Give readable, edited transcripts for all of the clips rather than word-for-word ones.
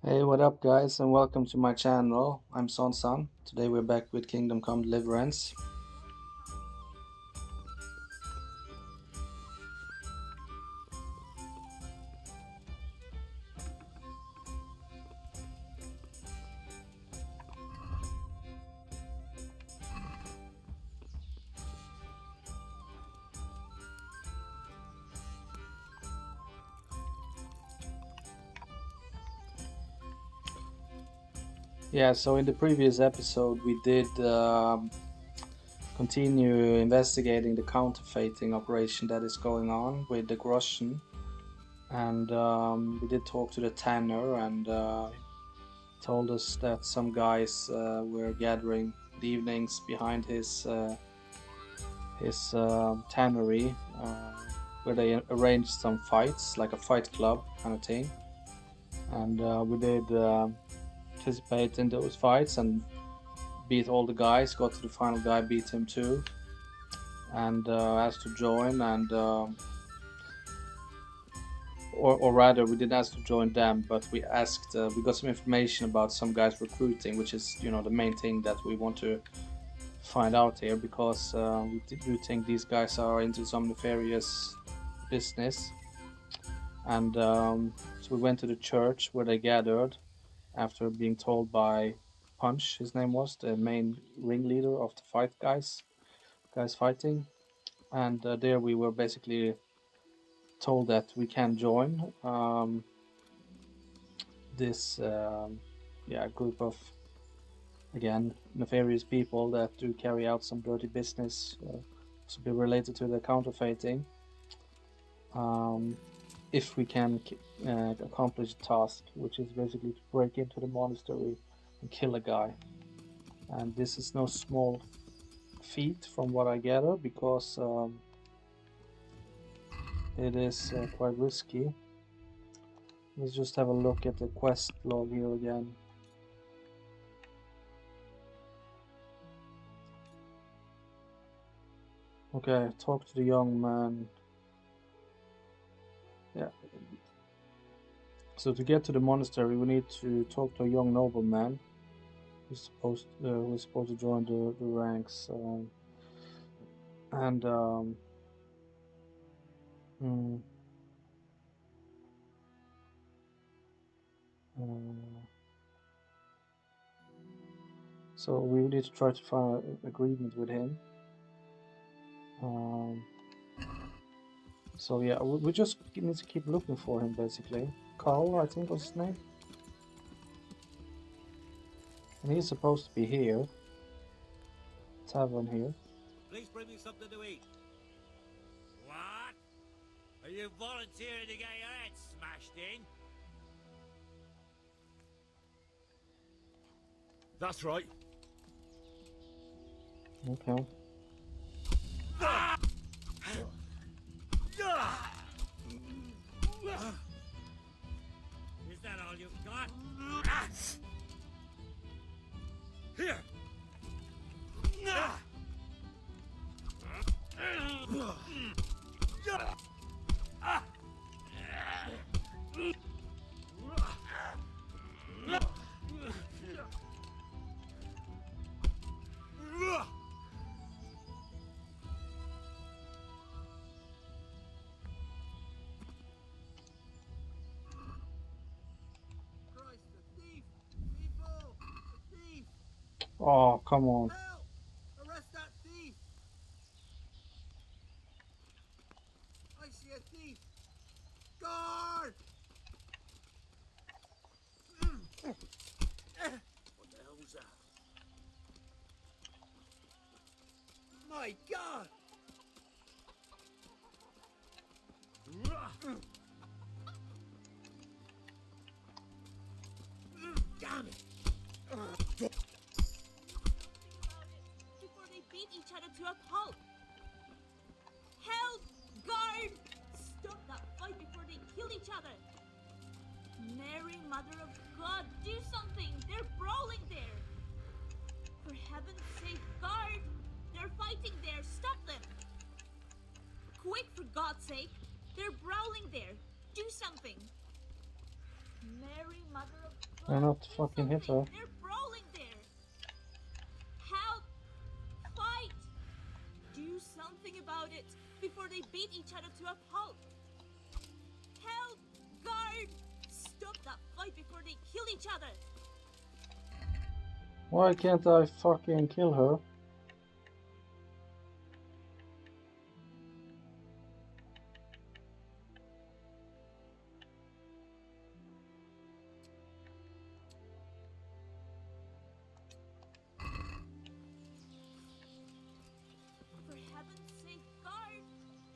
Hey, what up, guys, and welcome to my channel. I'm Son. Today we're back with Kingdom Come Deliverance. Yeah, so in the previous episode we did continue investigating the counterfeiting operation that is going on with the Grosjean. And we did talk to the tanner, and told us that some guys were gathering in the evenings behind his tannery, where they arranged some fights, like a fight club kind of thing. And we did participate in those fights and beat all the guys. Got to the final guy, beat him too, and asked to join. And or rather, we didn't ask to join them, but we asked. We got some information about some guys recruiting, which is the main thing that we want to find out here, because we do think these guys are into some nefarious business. And so we went to the church where they gathered after being told by Punch, his name was, the main ringleader of the guys fighting. And there we were basically told that we can join this group of, again, nefarious people that do carry out some dirty business, to be related to the counterfeiting. If we can accomplish the task, which is basically to break into the monastery and kill a guy. And this is no small feat from what I gather, because it is quite risky. Let's just have a look at the quest log here again. Okay, talk to the young man. Yeah. So to get to the monastery, we need to talk to a young nobleman who's supposed to join the ranks. And mm, so we need to try to find an agreement with him. So yeah, we just need to keep looking for him, basically. Carl, I think was his name. And he's supposed to be here. Tavern here. Please bring me something to eat. What? Are you volunteering to get your head smashed in? That's right. Okay. Is that all you've got? Here! Christ, a thief! People! A thief! Oh, come on. Help! Arrest that thief! I see a thief! Guard! What the hell was that? My God! Damn it! Before they beat each other to a pulp. Help! Guard! Stop that fight before they kill each other. Mary, Mother of God, do something! They're brawling there! For heaven's sake, guard! They're fighting there! Stop them! Quick, for God's sake! They're brawling there! Do something! Mary, Mother of Why God, not do fucking hit something. her? They're brawling there. Help! Fight! Do something about it before they beat each other to a pulp. Help! Guard! Stop that fight before they kill each other. Why can't I fucking kill her? For heaven's sake, guard!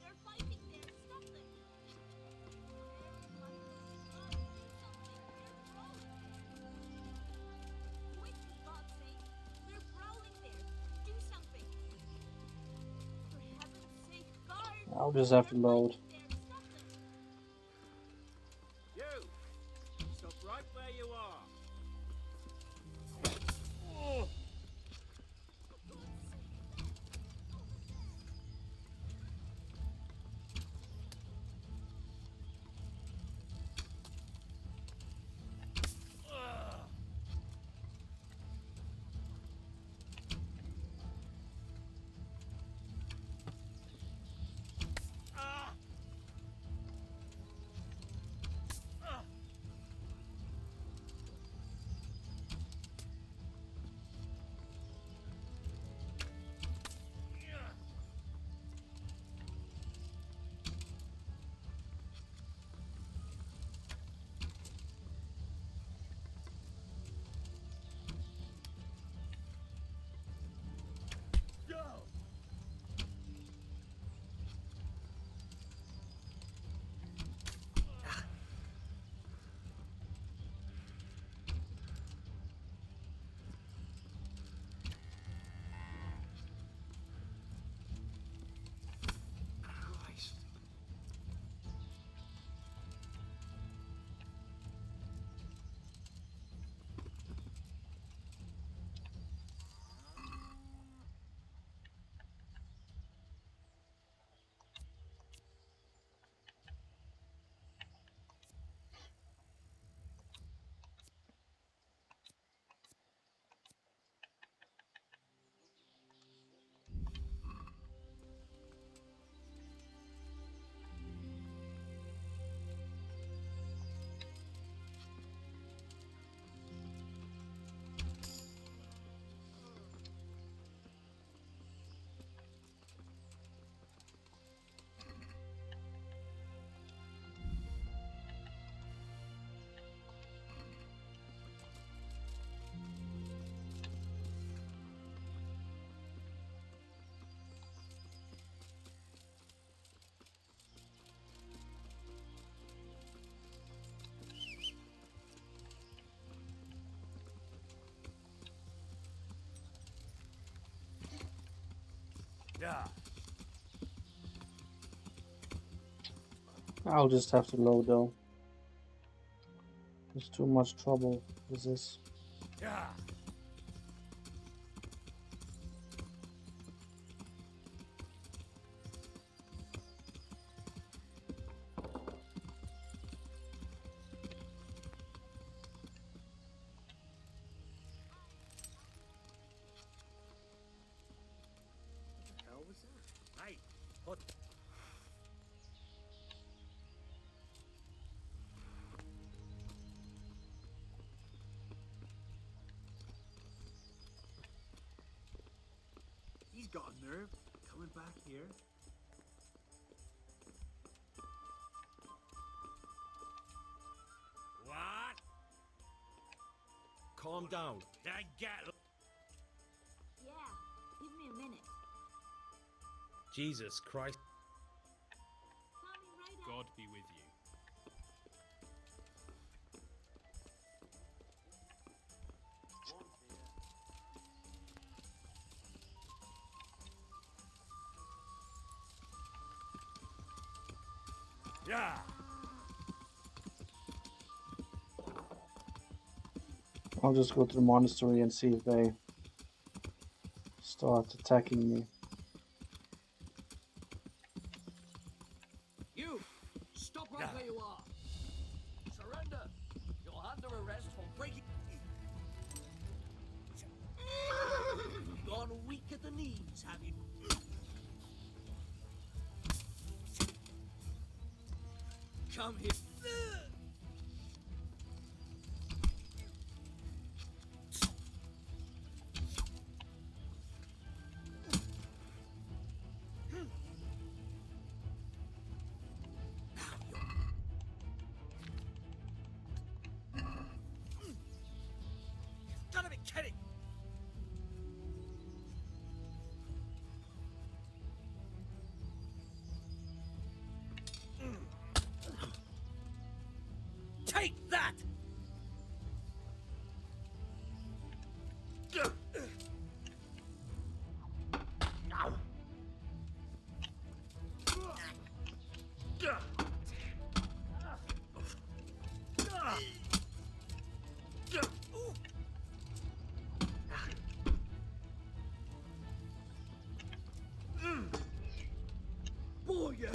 They're fighting there. Stop them. Mary, Mother of God, do something. They're brawling there. Quick, for God's sake. They're brawling there. Do something. For heaven's sake, guard! I'll just have to They're load. fighting there. Stop them. You! Stop right where you are! Christ. Yeah. I'll just have to load though. There's too much trouble with this. Yeah. What the hell was that? Hey, what? He's got a nerve coming back here. What? Calm down. Then get. Yeah, give me a minute. Jesus Christ. Coming right up. God be with you. Yeah. I'll just go to the monastery and see if they start attacking me. You! Stop right Yeah. where you are! Surrender! under arrest for breaking. Gone weak at the knees, have you? Come here. Gotta be kidding! Take that! Boy, yeah.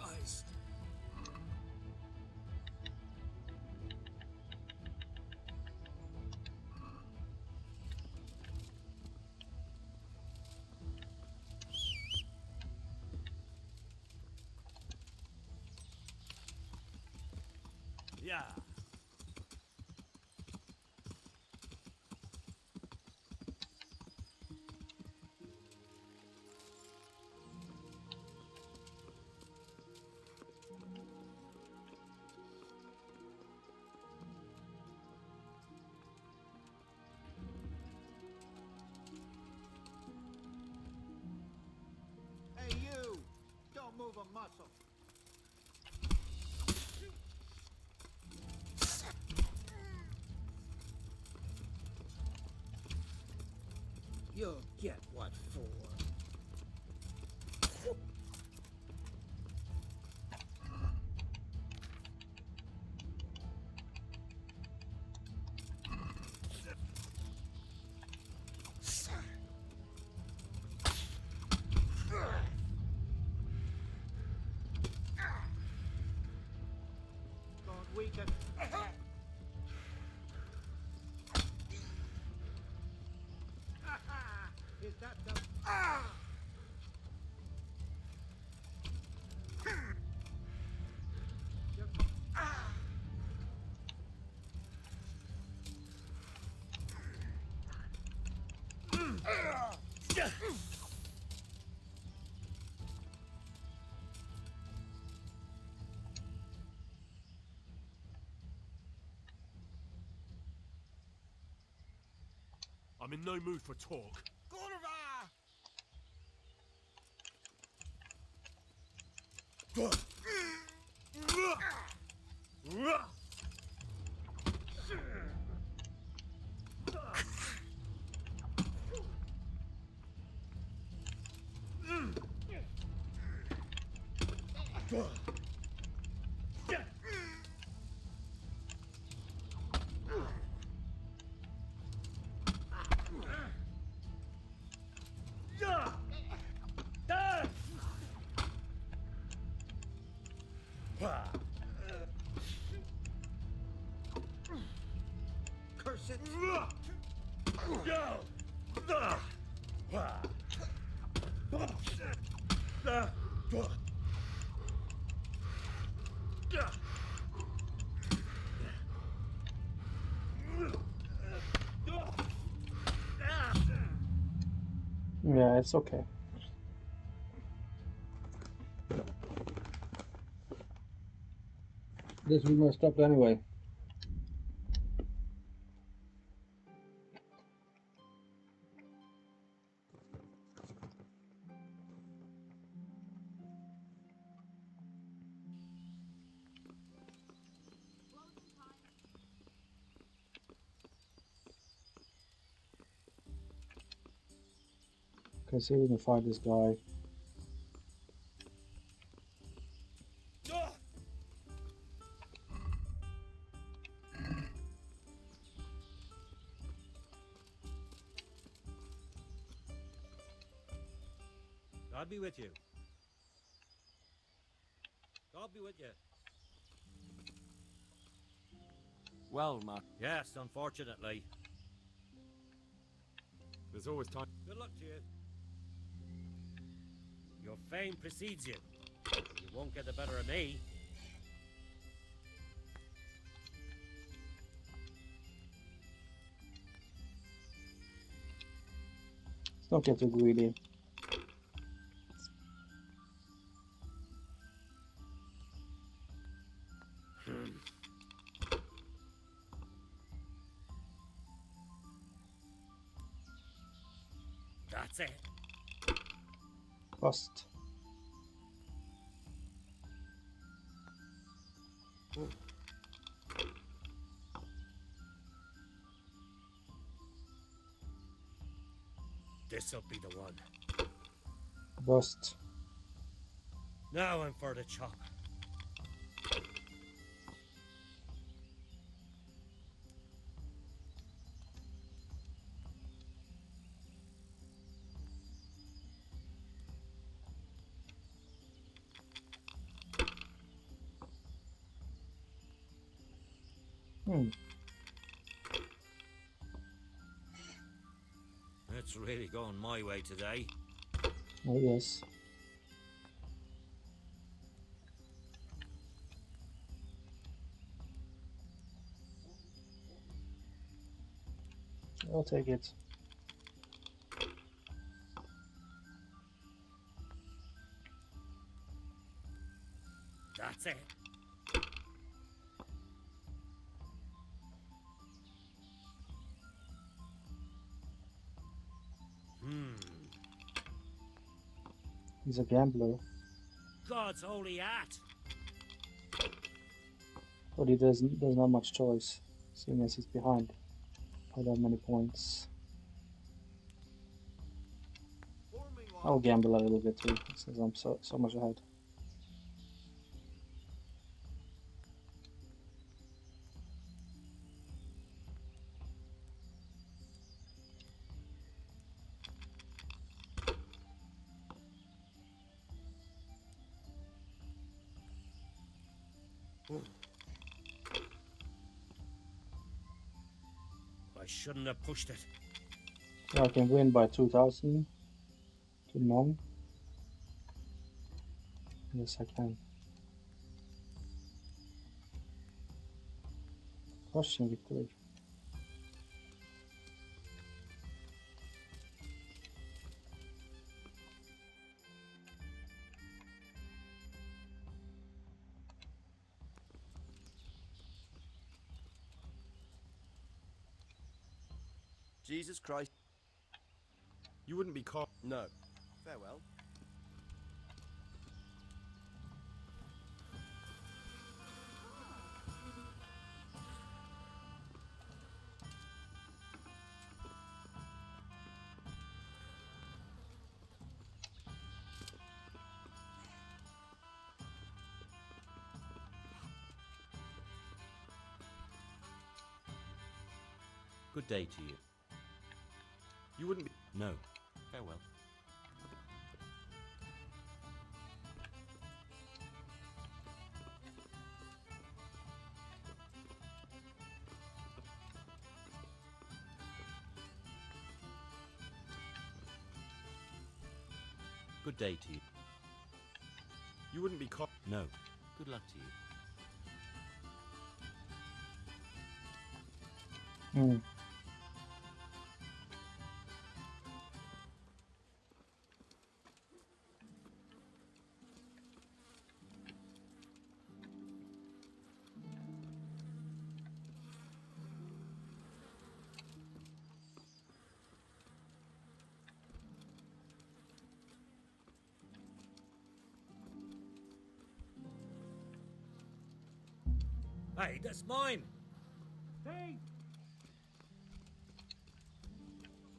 Christ. Yeah. Hey, you! Don't move a muscle. You'll get what for. Gone weaker. Is that the... I'm in no mood for talk. Kurva! Curse it! Yeah, it's okay. This we messed up anyway. Okay, see if we can find this guy. God be with you. God be with you. Well, Mark, Yes, unfortunately. there's always time. Good luck to you. Your fame precedes you. You won't get the better of me. Let's not get too greedy. That's it. Bust. This'll be the one. Bust. Now I'm for the chop. It's really going my way today. Oh yes. I'll take it. That's it. He's a gambler, God's holy hat. but there's not much choice, seeing as he's behind by that many points. Forming I'll line. gamble a little bit too, since I'm so much ahead. I shouldn't have pushed it. Yeah, I can win by 2,000 to none. Yes, I can. Crushing victory. Jesus Christ. You wouldn't be caught. No. Farewell. Good day to you. You wouldn't be. No. Farewell. Good day to you. You wouldn't be caught. No. Good luck to you. Hmm. Hey, that's mine. Hey!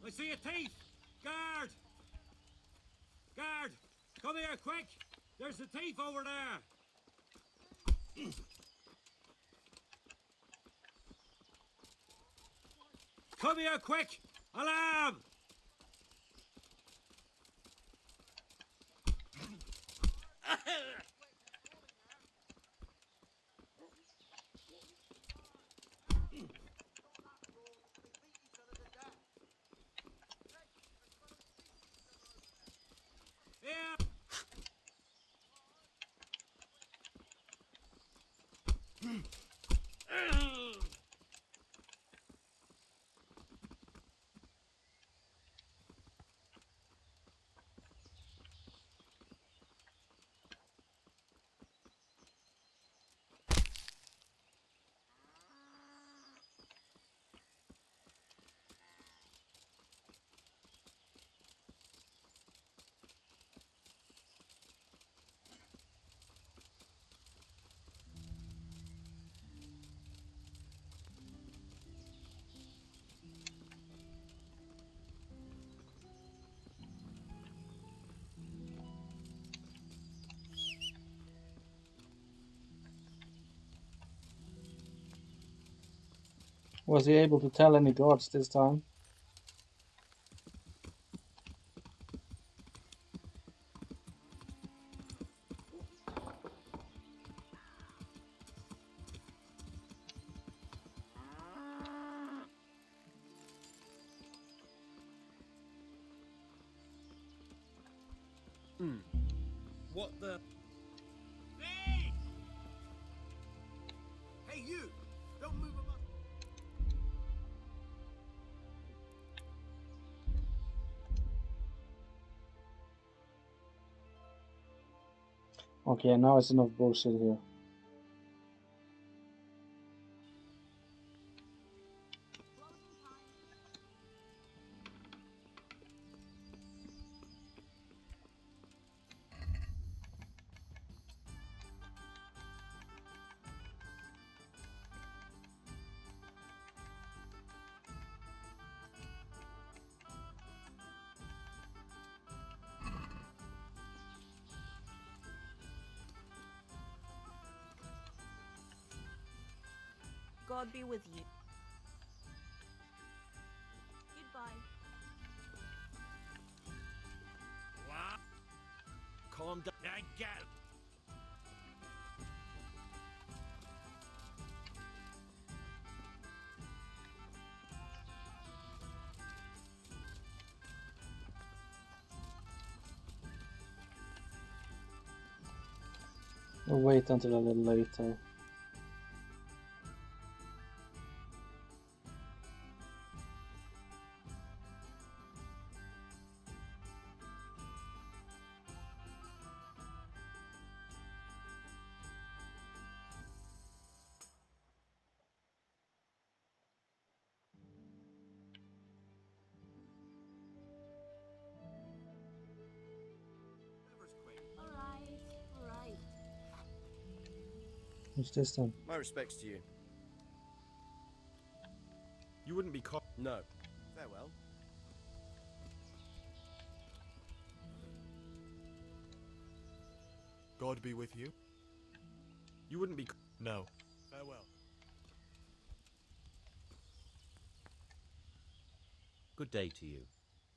I see a thief. Guard! Guard! Come here, quick! There's a thief over there! Come here, quick! Alarm! Here! Was he able to tell any guards this time? What the? Hey! Hey, you! Don't move him up! Okay, now it's enough bullshit here. Closing time. God be with you. Goodbye. What? Calm down. Now get! We'll wait until a little later. Alright. What's this then? My respects to you. You wouldn't be caught. No. Farewell. God be with you. You wouldn't be. No. Farewell. Good day to you.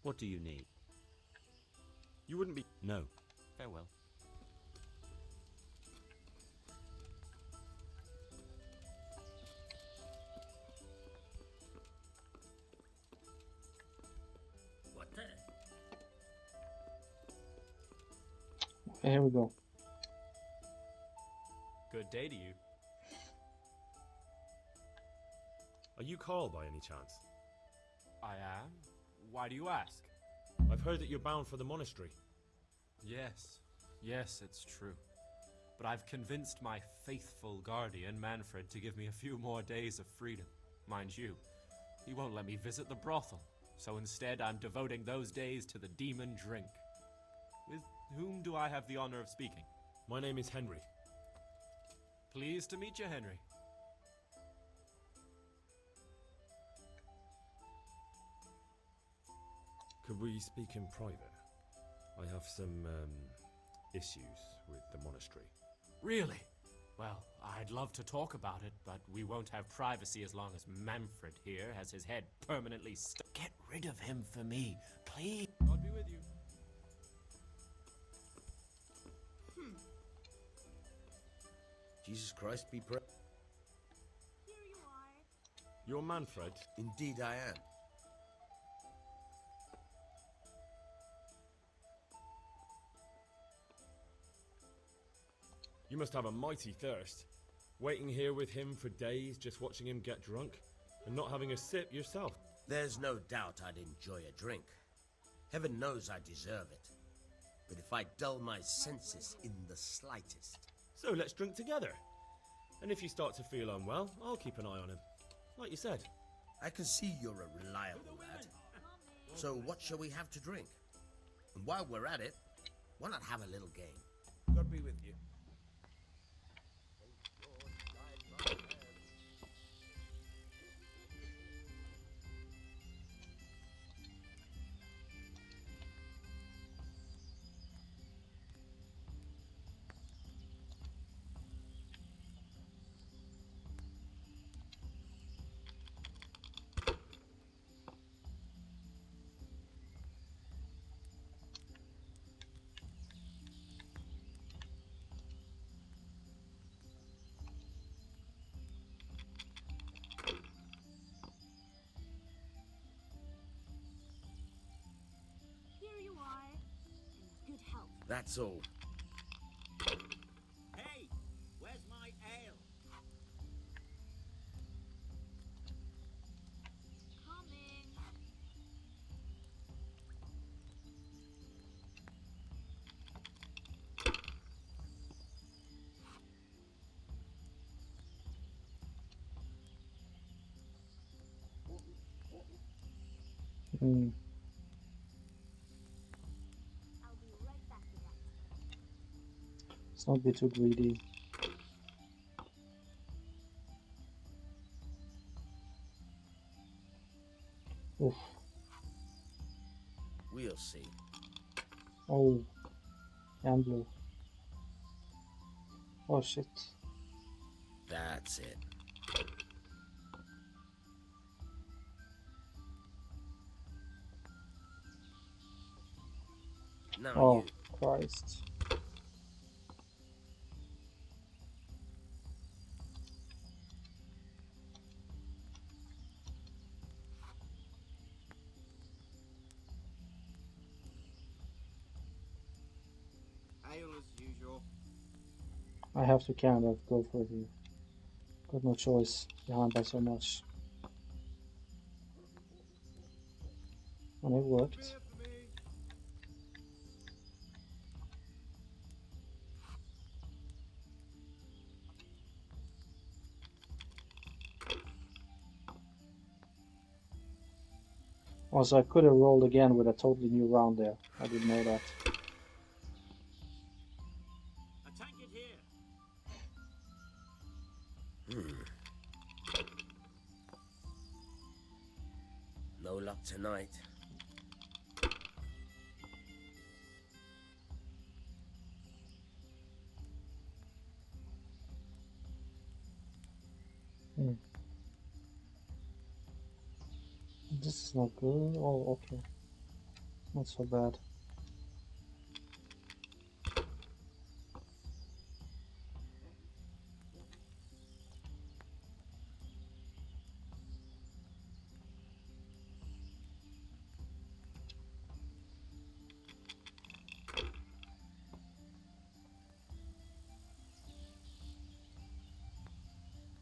What do you need? You wouldn't be. No. Farewell. What the? Here we go. Good day to you. Are you Carl by any chance? I am. Why do you ask? I've heard that you're bound for the monastery. Yes, it's true. But I've convinced my faithful guardian, Manfred, to give me a few more days of freedom. Mind you, he won't let me visit the brothel, so instead I'm devoting those days to the demon drink. With whom do I have the honor of speaking? My name is Henry. Pleased to meet you, Henry. Could we speak in private? I have some issues with the monastery. Really? Well, I'd love to talk about it, but we won't have privacy as long as Manfred here has his head permanently stuck. Get rid of him for me, please. God be with you. Jesus Christ be praised. Here you are. You're Manfred? Indeed I am. You must have a mighty thirst. Waiting here with him for days, just watching him get drunk, and not having a sip yourself. There's no doubt I'd enjoy a drink. Heaven knows I deserve it. But if I dull my senses in the slightest... So let's drink together. And if you start to feel unwell, I'll keep an eye on him. Like you said. I can see you're a reliable lad. So what shall we have to drink? And while we're at it, why not have a little game? God be with you. Here you are. In good health. That's all. Hey, where's my ale? Coming. Hmm. I'll be right back with that. Let's not be too greedy. Oof. We'll see. Oh. And blue. Oh shit. That's it. Now Oh you. Christ. Ale as usual. I have to kind of go for it here. Got no choice behind by so much. And it worked. Beer for me. Also, I could have rolled again with a totally new round there. I didn't know that. A tankard here. No luck tonight. This is not good. Oh, okay. Not so bad.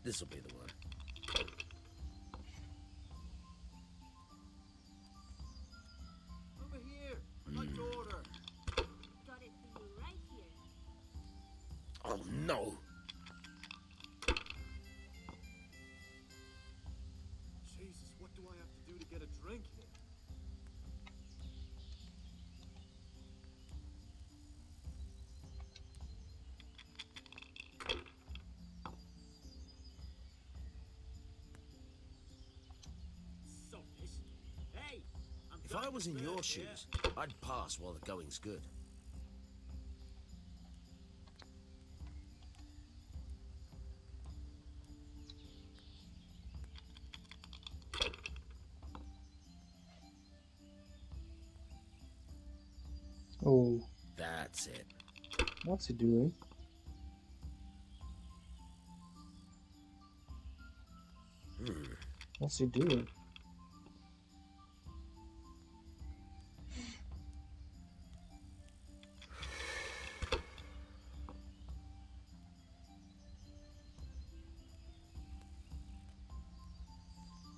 This'll be the one. Over here. I'd like to order. Got it for you right here. Oh no! Jesus, what do I have to do to get a drink here? Softish. Hey, I'm If trying I to was in burn your here. shoes, I'd pass while the going's good. Oh, That's it. what's he doing? What's he doing?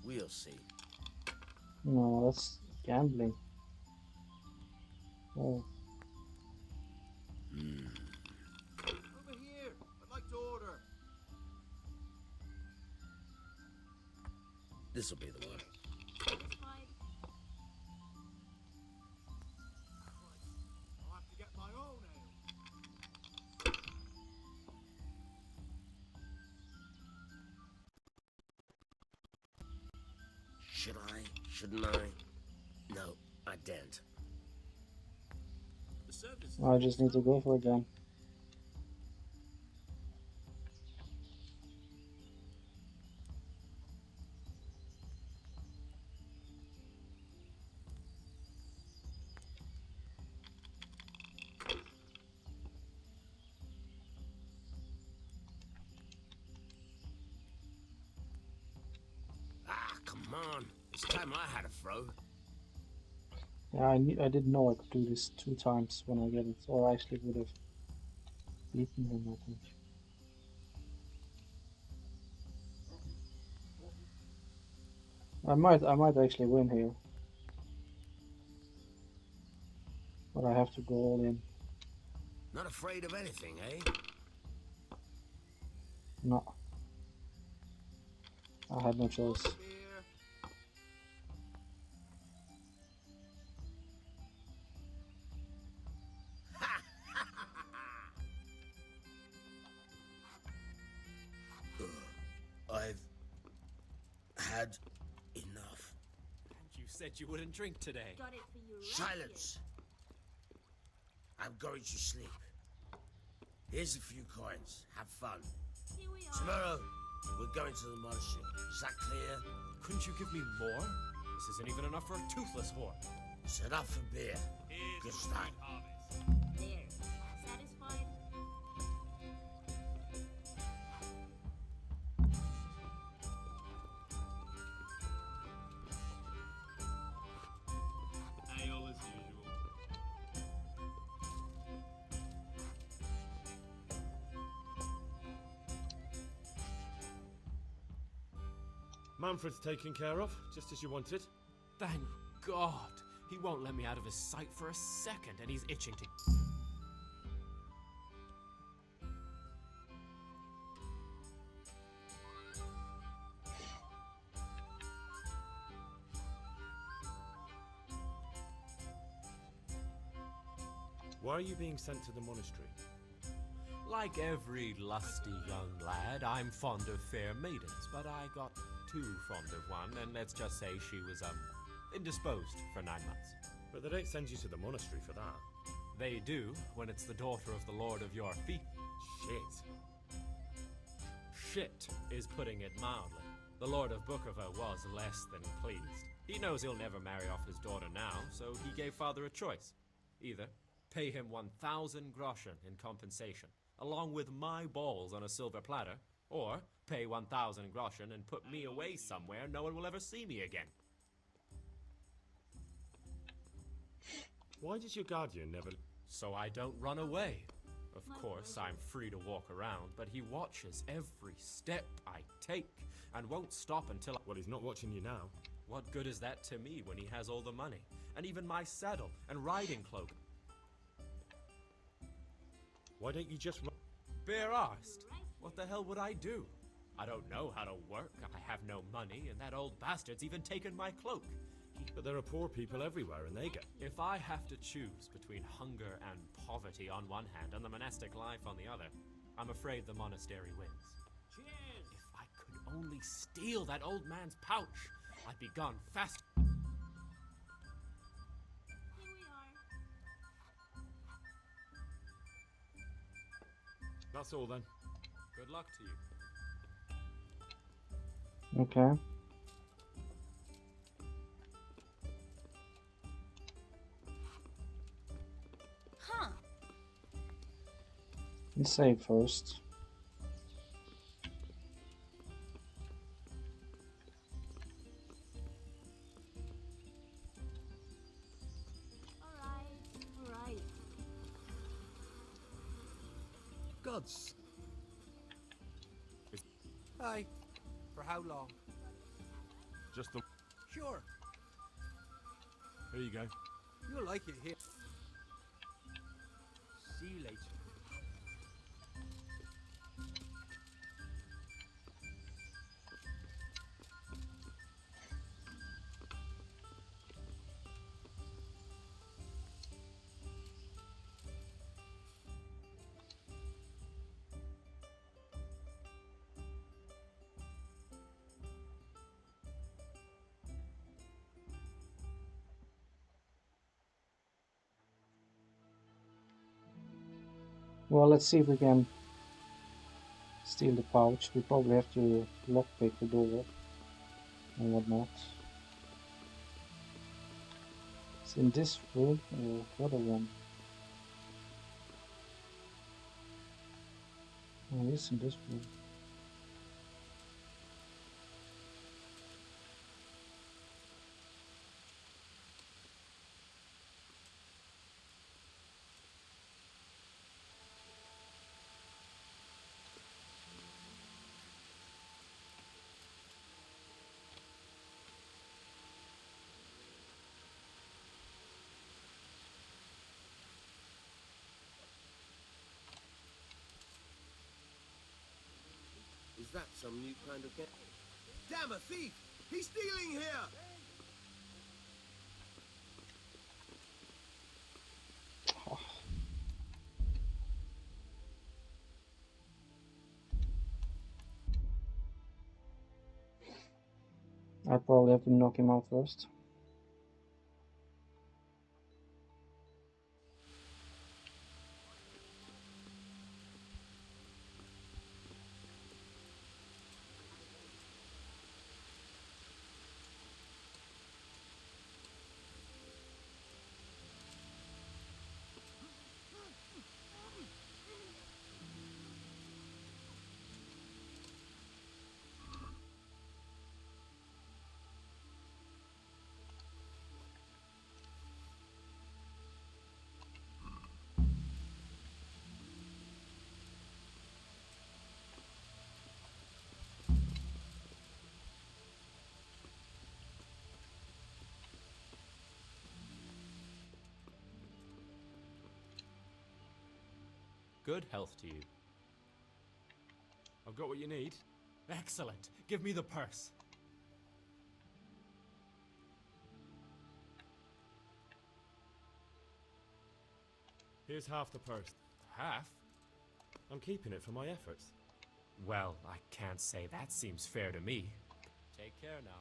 We'll see. No, that's gambling. Oh, Over here. I'd like to order. This'll be the one. Satisfied? I'll have to get my own ale. Should I? Shouldn't I? No, I daren't. The service. I just need to go for it then. Ah, come on. It's time I had a throw. Yeah, I didn't know I could do this 2 times when I get it, or I actually would have beaten him, I think. I might actually win here. But I have to go all in. Not afraid of anything, eh? No. I had no choice. Beer. I've had enough. And you said you wouldn't drink today. Got it for you right Silence! I'm going to sleep. Here's a few coins. Have fun. here. Here we are. Tomorrow, we're going to the monastery. Is that clear? Couldn't you give me more? This isn't even enough for a toothless whore. It's enough for beer. Here's Good a start. sweet harvest. There. Satisfied? Ale as usual. Manfred's taken care of, just as you wanted. Thank God. He won't let me out of his sight for a second, and he's itching to... Why are you being sent to the monastery? Like every lusty young lad, I'm fond of fair maidens, but I got too fond of one, and let's just say she was, indisposed for 9 months. But they don't send you to the monastery for that. They do when it's the daughter of the Lord of your feet. Shit. Shit is putting it mildly. The Lord of Bookerva was less than pleased. He knows he'll never marry off his daughter now, so he gave father a choice. Either pay him 1,000 groschen in compensation, along with my balls on a silver platter, or pay 1,000 groschen and put me away somewhere no one will ever see me again. Why does your guardian never... So I don't run away. Of course, I'm free to walk around, but he watches every step I take and won't stop until Well, he's not watching you now. What good is that to me when he has all the money, and even my saddle and riding cloak? Why don't you just... Bare-arsed. What the hell would I do? I don't know how to work, I have no money, and that old bastard's even taken my cloak. But there are poor people everywhere, and they get... If I have to choose between hunger and poverty on one hand and the monastic life on the other, I'm afraid the monastery wins. Cheers! If I could only steal that old man's pouch, I'd be gone fast. Here we are. That's all then. Good luck to you. Okay. Huh. Let's save first. Alright. Gods. Aye. For how long? Just the... Sure. Here you go. You'll like it here. See you later. Well, let's see if we can steal the pouch. We probably have to lockpick the door and whatnot. It's in this room or the other one? Oh, it's in this room. Is that some new kind of game? Damn, a thief! He's stealing here! I probably have to knock him out first. Good health to you. I've got what you need. Excellent. Give me the purse. Here's half the purse. Half? I'm keeping it for my efforts. Well, I can't say that seems fair to me. Take care now.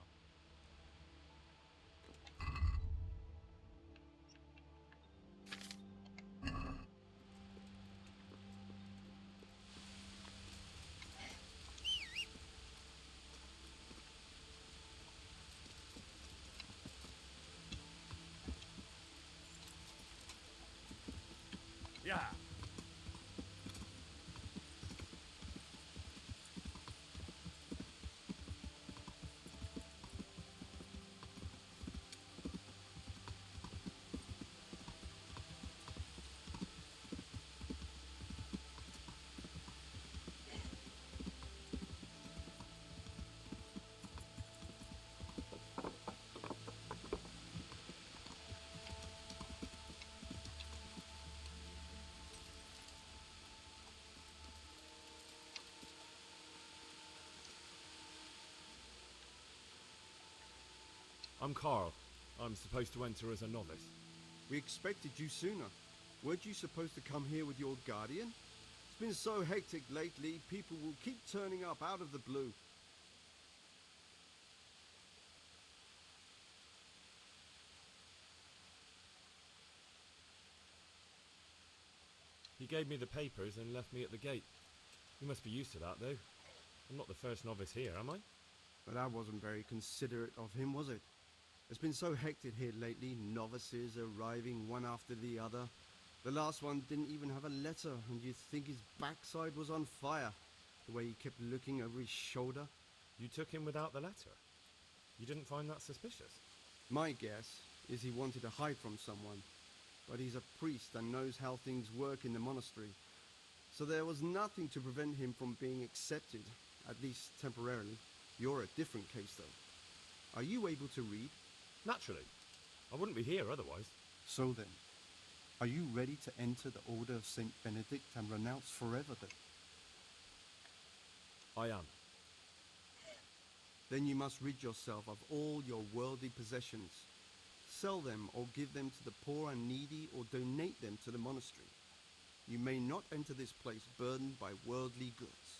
I'm Carl. I'm supposed to enter as a novice. We expected you sooner. Weren't you supposed to come here with your guardian? It's been so hectic lately, people will keep turning up out of the blue. He gave me the papers and left me at the gate. You must be used to that, though. I'm not the first novice here, am I? But that wasn't very considerate of him, was it? It's been so hectic here lately, novices arriving one after the other. The last one didn't even have a letter, and you'd think his backside was on fire, the way he kept looking over his shoulder. You took him without the letter? You didn't find that suspicious? My guess is he wanted to hide from someone, but he's a priest and knows how things work in the monastery. So there was nothing to prevent him from being accepted, at least temporarily. You're a different case, though. Are you able to read? Naturally. I wouldn't be here otherwise. So then, are you ready to enter the Order of Saint Benedict and renounce forever then? I am. Then you must rid yourself of all your worldly possessions. Sell them or give them to the poor and needy or donate them to the monastery. You may not enter this place burdened by worldly goods.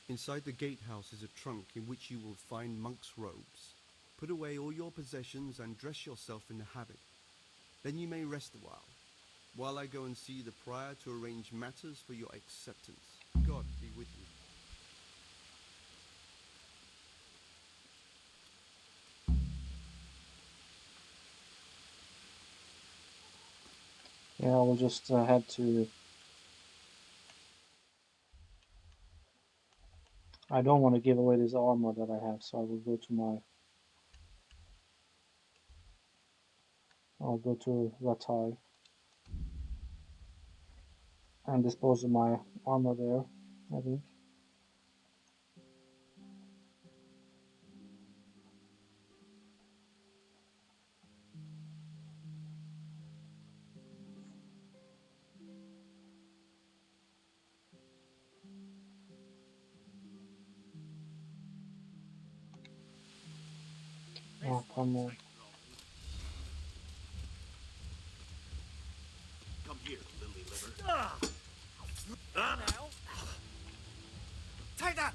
Inside the gatehouse is a trunk in which you will find monk's robes. Put away all your possessions and dress yourself in the habit. Then you may rest a while I go and see the prior to arrange matters for your acceptance. God be with you. Yeah, we'll just head to... I don't want to give away this armor that I have, so I will go to my... I'll go to Ratai and dispose of my armor there, I think. Oh, come on. Come here, lily liver. Now. Take that!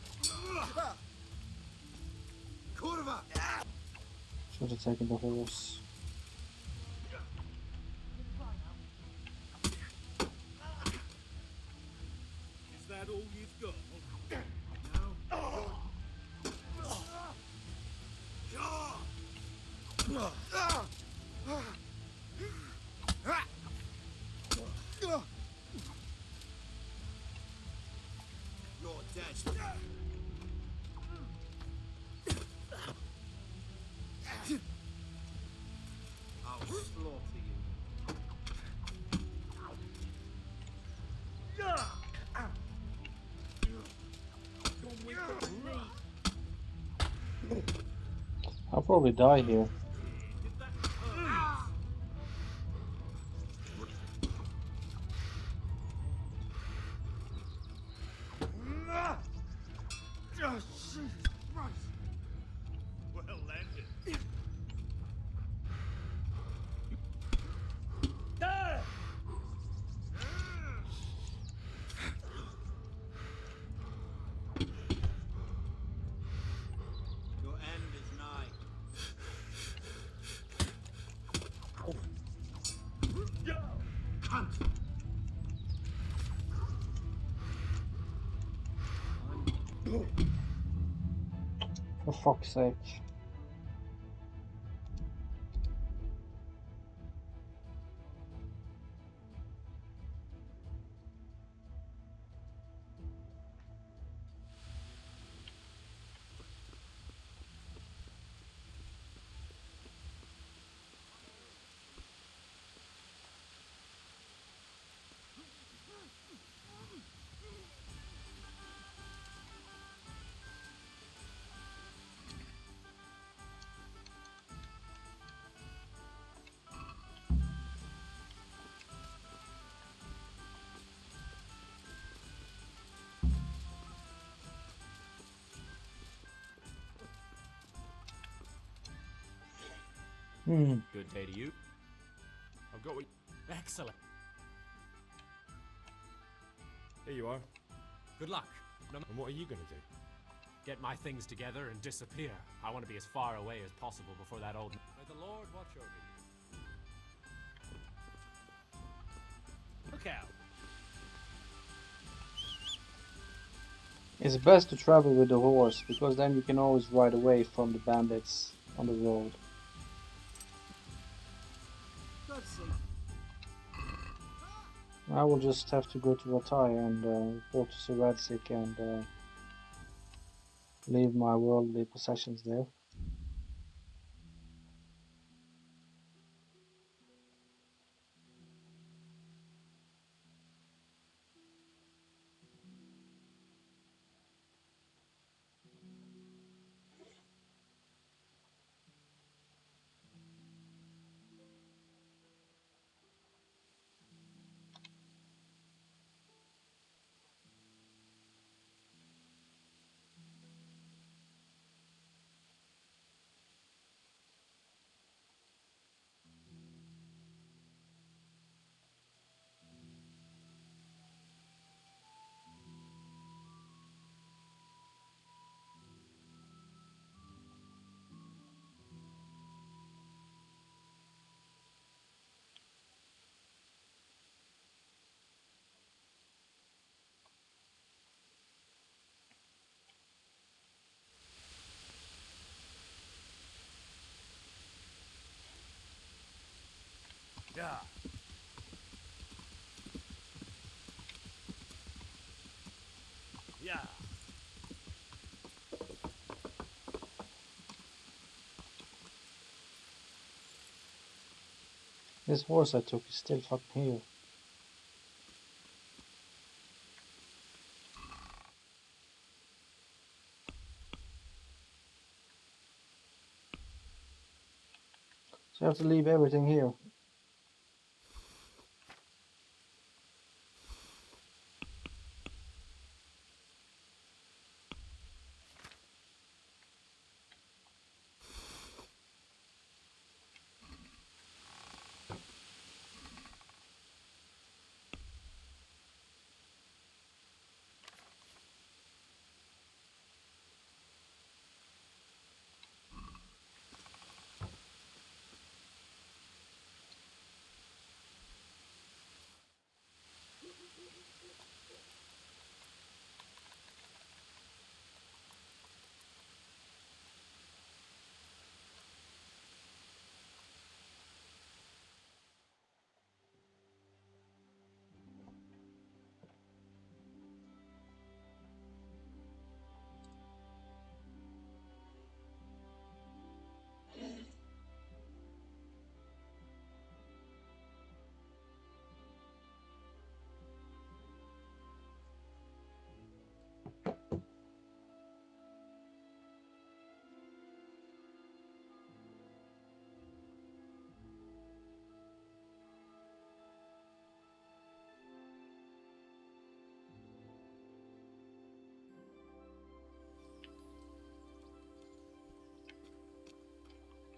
Kurva! Should have taken the horse. Is that all you've got? You're dead. I'll slaughter you. I'll probably die here. Well landed. Your end is nigh. Cunt! For fuck's sake. Hmm. Good day to you. I've got what... Excellent. Here you are. Good luck. No, And what are you gonna do? get my things together and disappear. I want to be as far away as possible before that old... May the Lord watch over you. Look out! It's best to travel with the horse, because then you can always ride away from the bandits on the road. God's sake. I will just have to go to Ratai and report to Sir Radzik and leave my worldly possessions there. Yeah. Yeah. This horse I took is still fucking here. So I have to leave everything here.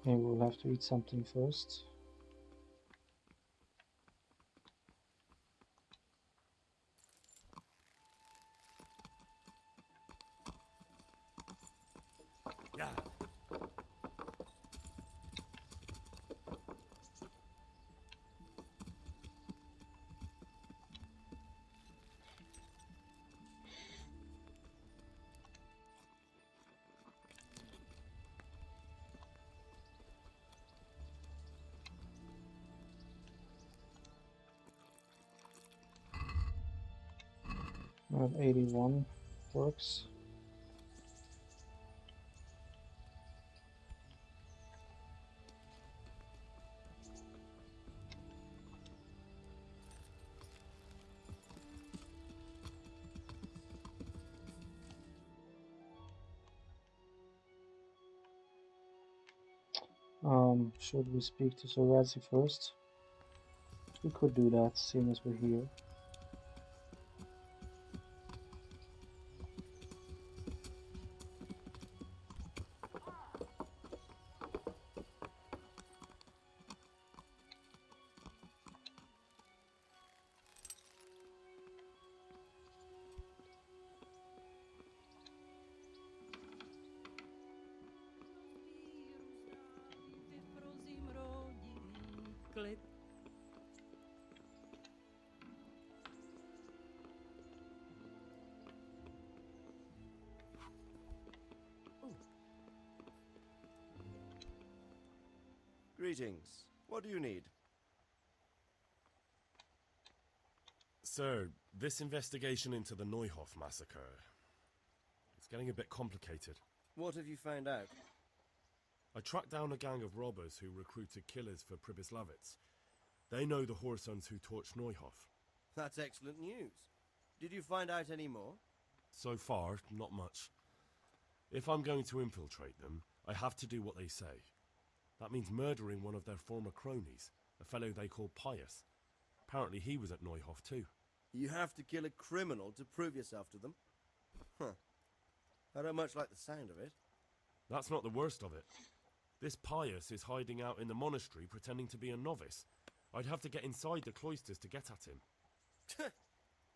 Maybe we'll have to eat something first. Yeah. I have 81 works. Should we speak to Sir Radzik first? We could do that, seeing as we're here. chocolate. Greetings. What do you need? Sir, this investigation into the Neuhof massacre, it's getting a bit complicated. What have you found out? I tracked down a gang of robbers who recruited killers for Pribyslavitz. They know the Horsons who torched Neuhof. That's excellent news. Did you find out any more? So far, not much. If I'm going to infiltrate them, I have to do what they say. That means murdering one of their former cronies, a fellow they call Pius. Apparently he was at Neuhof too. You have to kill a criminal to prove yourself to them? Huh. I don't much like the sound of it. That's not the worst of it. This Pius is hiding out in the monastery pretending to be a novice. I'd have to get inside the cloisters to get at him.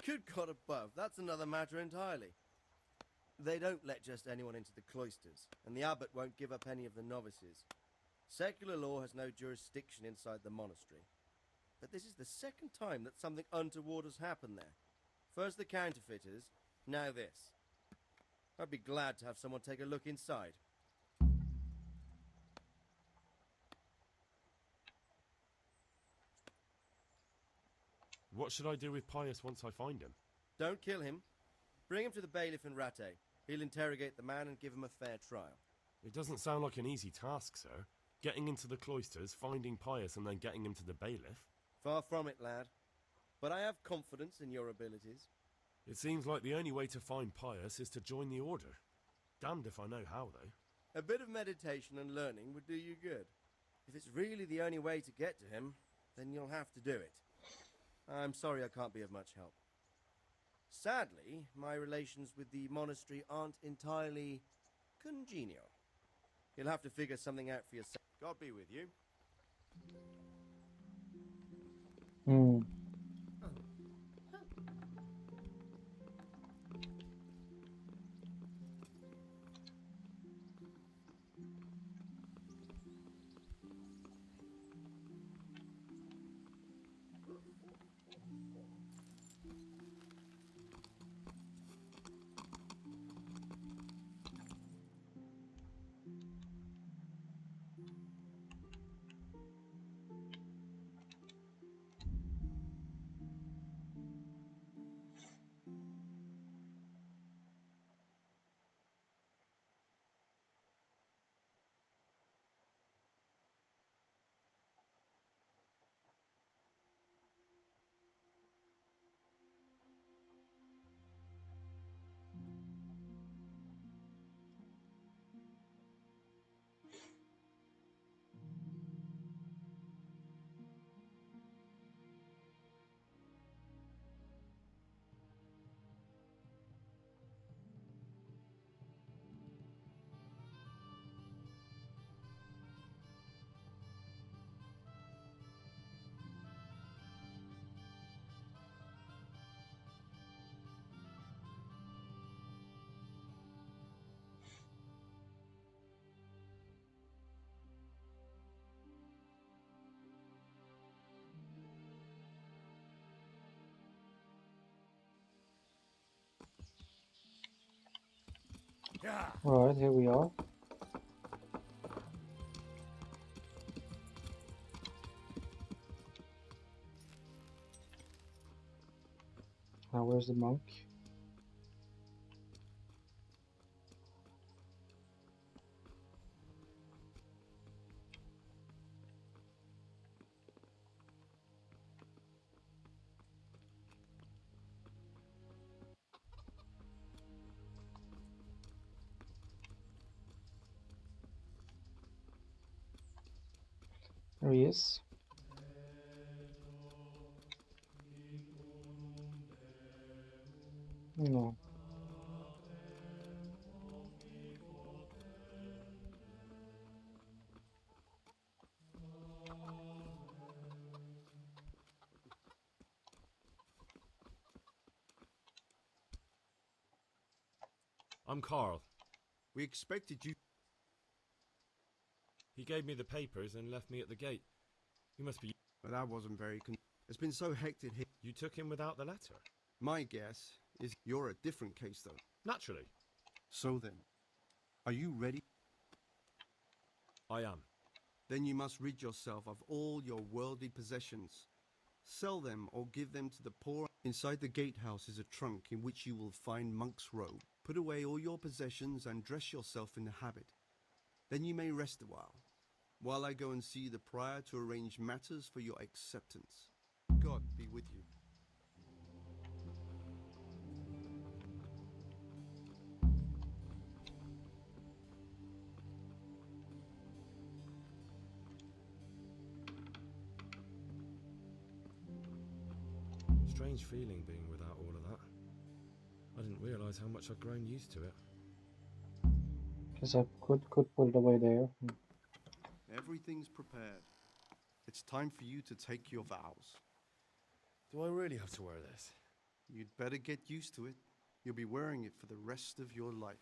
Good God above, that's another matter entirely. They don't let just anyone into the cloisters, and the abbot won't give up any of the novices. Secular law has no jurisdiction inside the monastery. But this is the second time that something untoward has happened there. First the counterfeiters, now this. I'd be glad to have someone take a look inside. What should I do with Pius once I find him? Don't kill him. Bring him to the bailiff in Rattay. He'll interrogate the man and give him a fair trial. It doesn't sound like an easy task, sir. Getting into the cloisters, finding Pius, and then getting him to the bailiff. Far from it, lad. But I have confidence in your abilities. It seems like the only way to find Pius is to join the order. Damned if I know how, though. A bit of meditation and learning would do you good. If it's really the only way to get to him, then you'll have to do it. I'm sorry I can't be of much help. Sadly, my relations with the monastery aren't entirely congenial. You'll have to figure something out for yourself. God be with you. Hmm. Alright, here we are. Now where's the monk? There he is. No. I'm Carl. We expected you. He gave me the papers and left me at the gate. He must be... But that wasn't very It's been so hectic here. You took him without the letter? My guess is you're a different case, though. Naturally. So then, are you ready? I am. Then you must rid yourself of all your worldly possessions. Sell them or give them to the poor. Inside the gatehouse is a trunk in which you will find monk's robe. Put away all your possessions and dress yourself in the habit. Then you may rest a while I go and see the prior to arrange matters for your acceptance. God be with you. Strange feeling being without all of that. I didn't realise how much I'd grown used to it. Guess I could put it away there. Everything's prepared. It's time for you to take your vows. Do I really have to wear this? You'd better get used to it. You'll be wearing it for the rest of your life.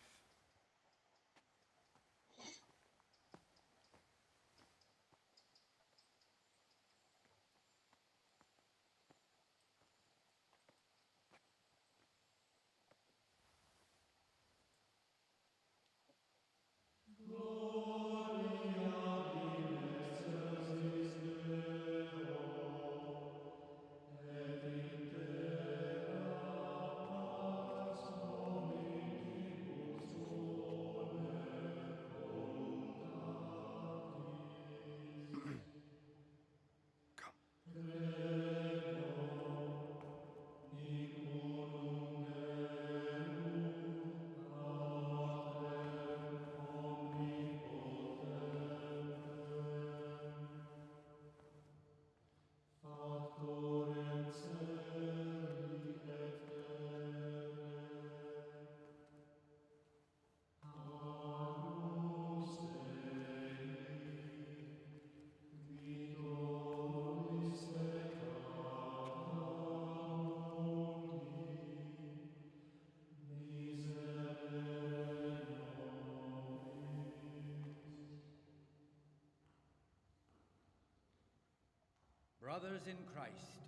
Brothers in Christ,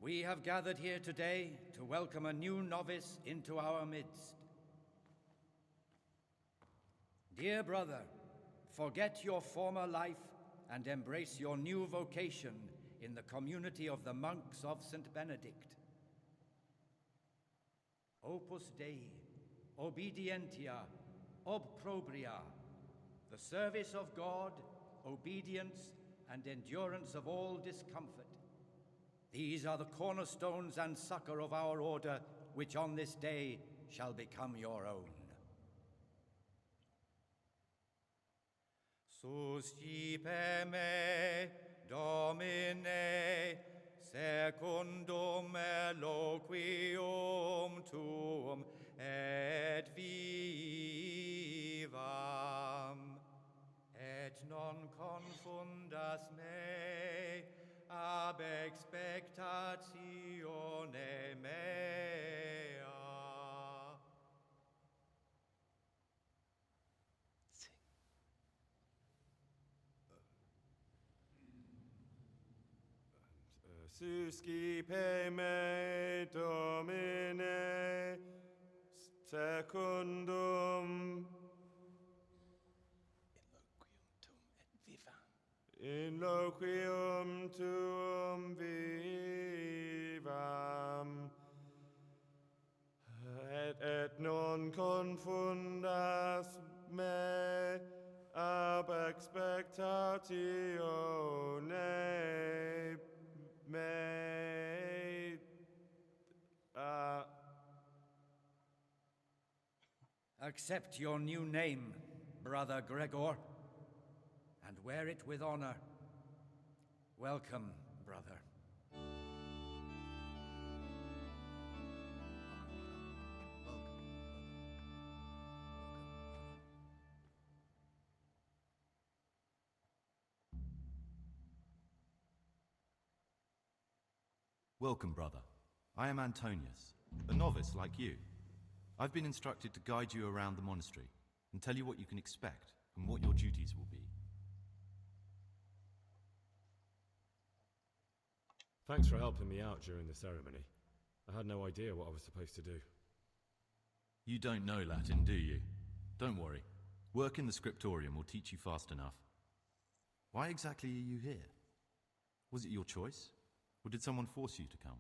we have gathered here today to welcome a new novice into our midst. Dear brother, forget your former life and embrace your new vocation in the community of the monks of St. Benedict. Opus Dei, obedientia, obprobria, the service of God, obedience, and endurance of all discomfort. These are the cornerstones and succor of our order, which on this day shall become your own. Suscipe me, Domine, secundum eloquium tuum et vivam. Et non confundas me ab expectatione mea. Suscipe me, Domine, secundum in loquium tuum vivam, et non confundas me ab expectatione mea. Accept your new name, Brother Gregor, and wear it with honor. Welcome, brother. Welcome, brother. I am Antonius, a novice like you. I've been instructed to guide you around the monastery and tell you what you can expect and what your duties will be. Thanks for helping me out during the ceremony. I had no idea what I was supposed to do. You don't know Latin, do you? Don't worry. Work in the scriptorium will teach you fast enough. Why exactly are you here? Was it your choice? Or did someone force you to come?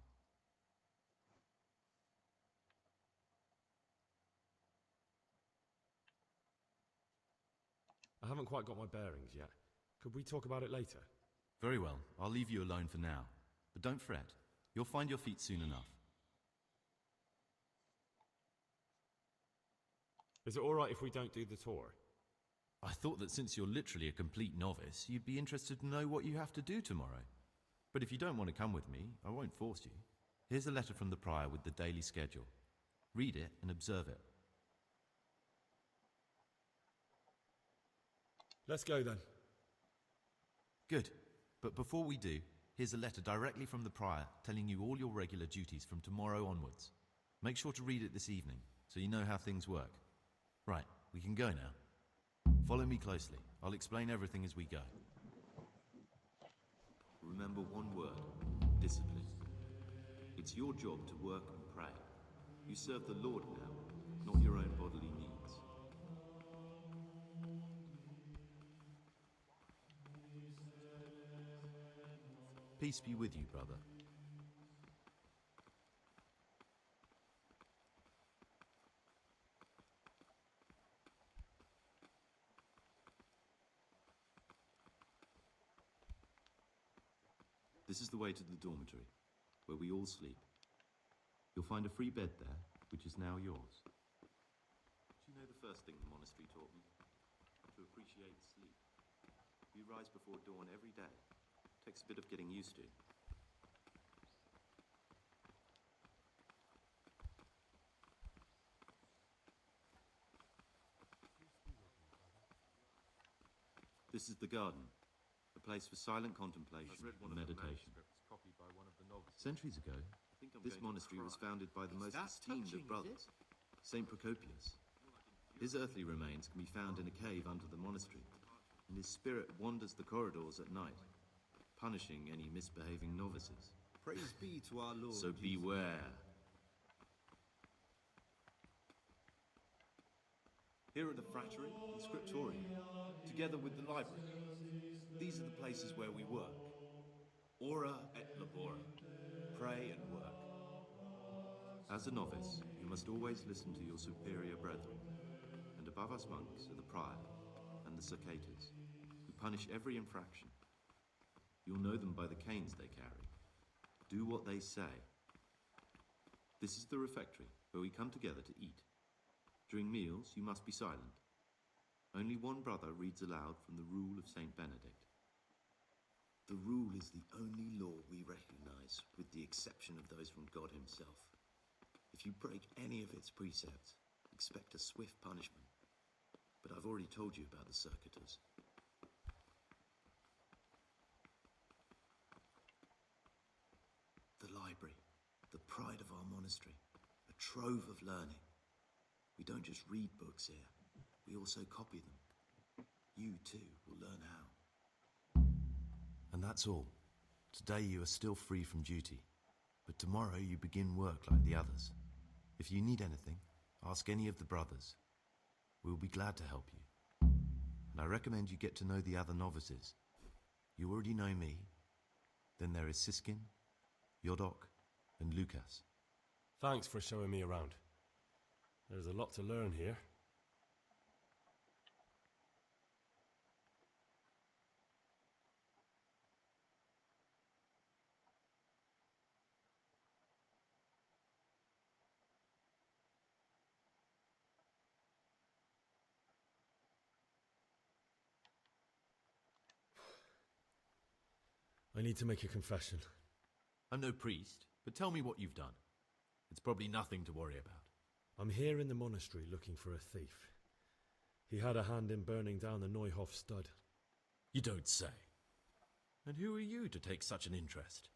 I haven't quite got my bearings yet. Could we talk about it later? Very well. I'll leave you alone for now. But don't fret. You'll find your feet soon enough. Is it alright if we don't do the tour? I thought that since you're literally a complete novice, you'd be interested to know what you have to do tomorrow. But if you don't want to come with me, I won't force you. Here's a letter from the prior with the daily schedule. Read it and observe it. Let's go then. Good. But before we do, here's a letter directly from the prior telling you all your regular duties from tomorrow onwards. Make sure to read it this evening, so you know how things work. Right, we can go now. Follow me closely. I'll explain everything as we go. Remember one word: discipline. It's your job to work and pray. You serve the Lord now, not your own bodily needs. Peace be with you, brother. This is the way to the dormitory, where we all sleep. You'll find a free bed there, which is now yours. Do you know the first thing the monastery taught me? To appreciate sleep. We rise before dawn every day. Takes a bit of getting used to. This is the garden, a place for silent contemplation and meditation. Centuries ago, this monastery was founded by the most esteemed of brothers, Saint Procopius. His earthly remains can be found in a cave under the monastery, and his spirit wanders the corridors at night, punishing any misbehaving novices. Praise be to our Lord. So beware. Here are the frattery and scriptorium, together with the library. These are the places where we work. Ora et labora. Pray and work. As a novice, you must always listen to your superior brethren. And above us monks are the prior and the circators, who punish every infraction. You'll know them by the canes they carry. Do what they say. This is the refectory, where we come together to eat. During meals, you must be silent. Only one brother reads aloud from the Rule of Saint Benedict. The rule is the only law we recognize, with the exception of those from God himself. If you break any of its precepts, expect a swift punishment. But I've already told you about the circuitors. The library, the pride of our monastery, a trove of learning. We don't just read books here, we also copy them. You too will learn how. And that's all. Today you are still free from duty, but tomorrow you begin work like the others. If you need anything, ask any of the brothers. We'll be glad to help you. And I recommend you get to know the other novices. You already know me. Then there is Siskin, Yodok, and Lucas. Thanks for showing me around. There's a lot to learn here. I need to make a confession. I'm no priest, but tell me what you've done. It's probably nothing to worry about. I'm here in the monastery looking for a thief. He had a hand in burning down the Neuhof stud. You don't say. And who are you to take such an interest?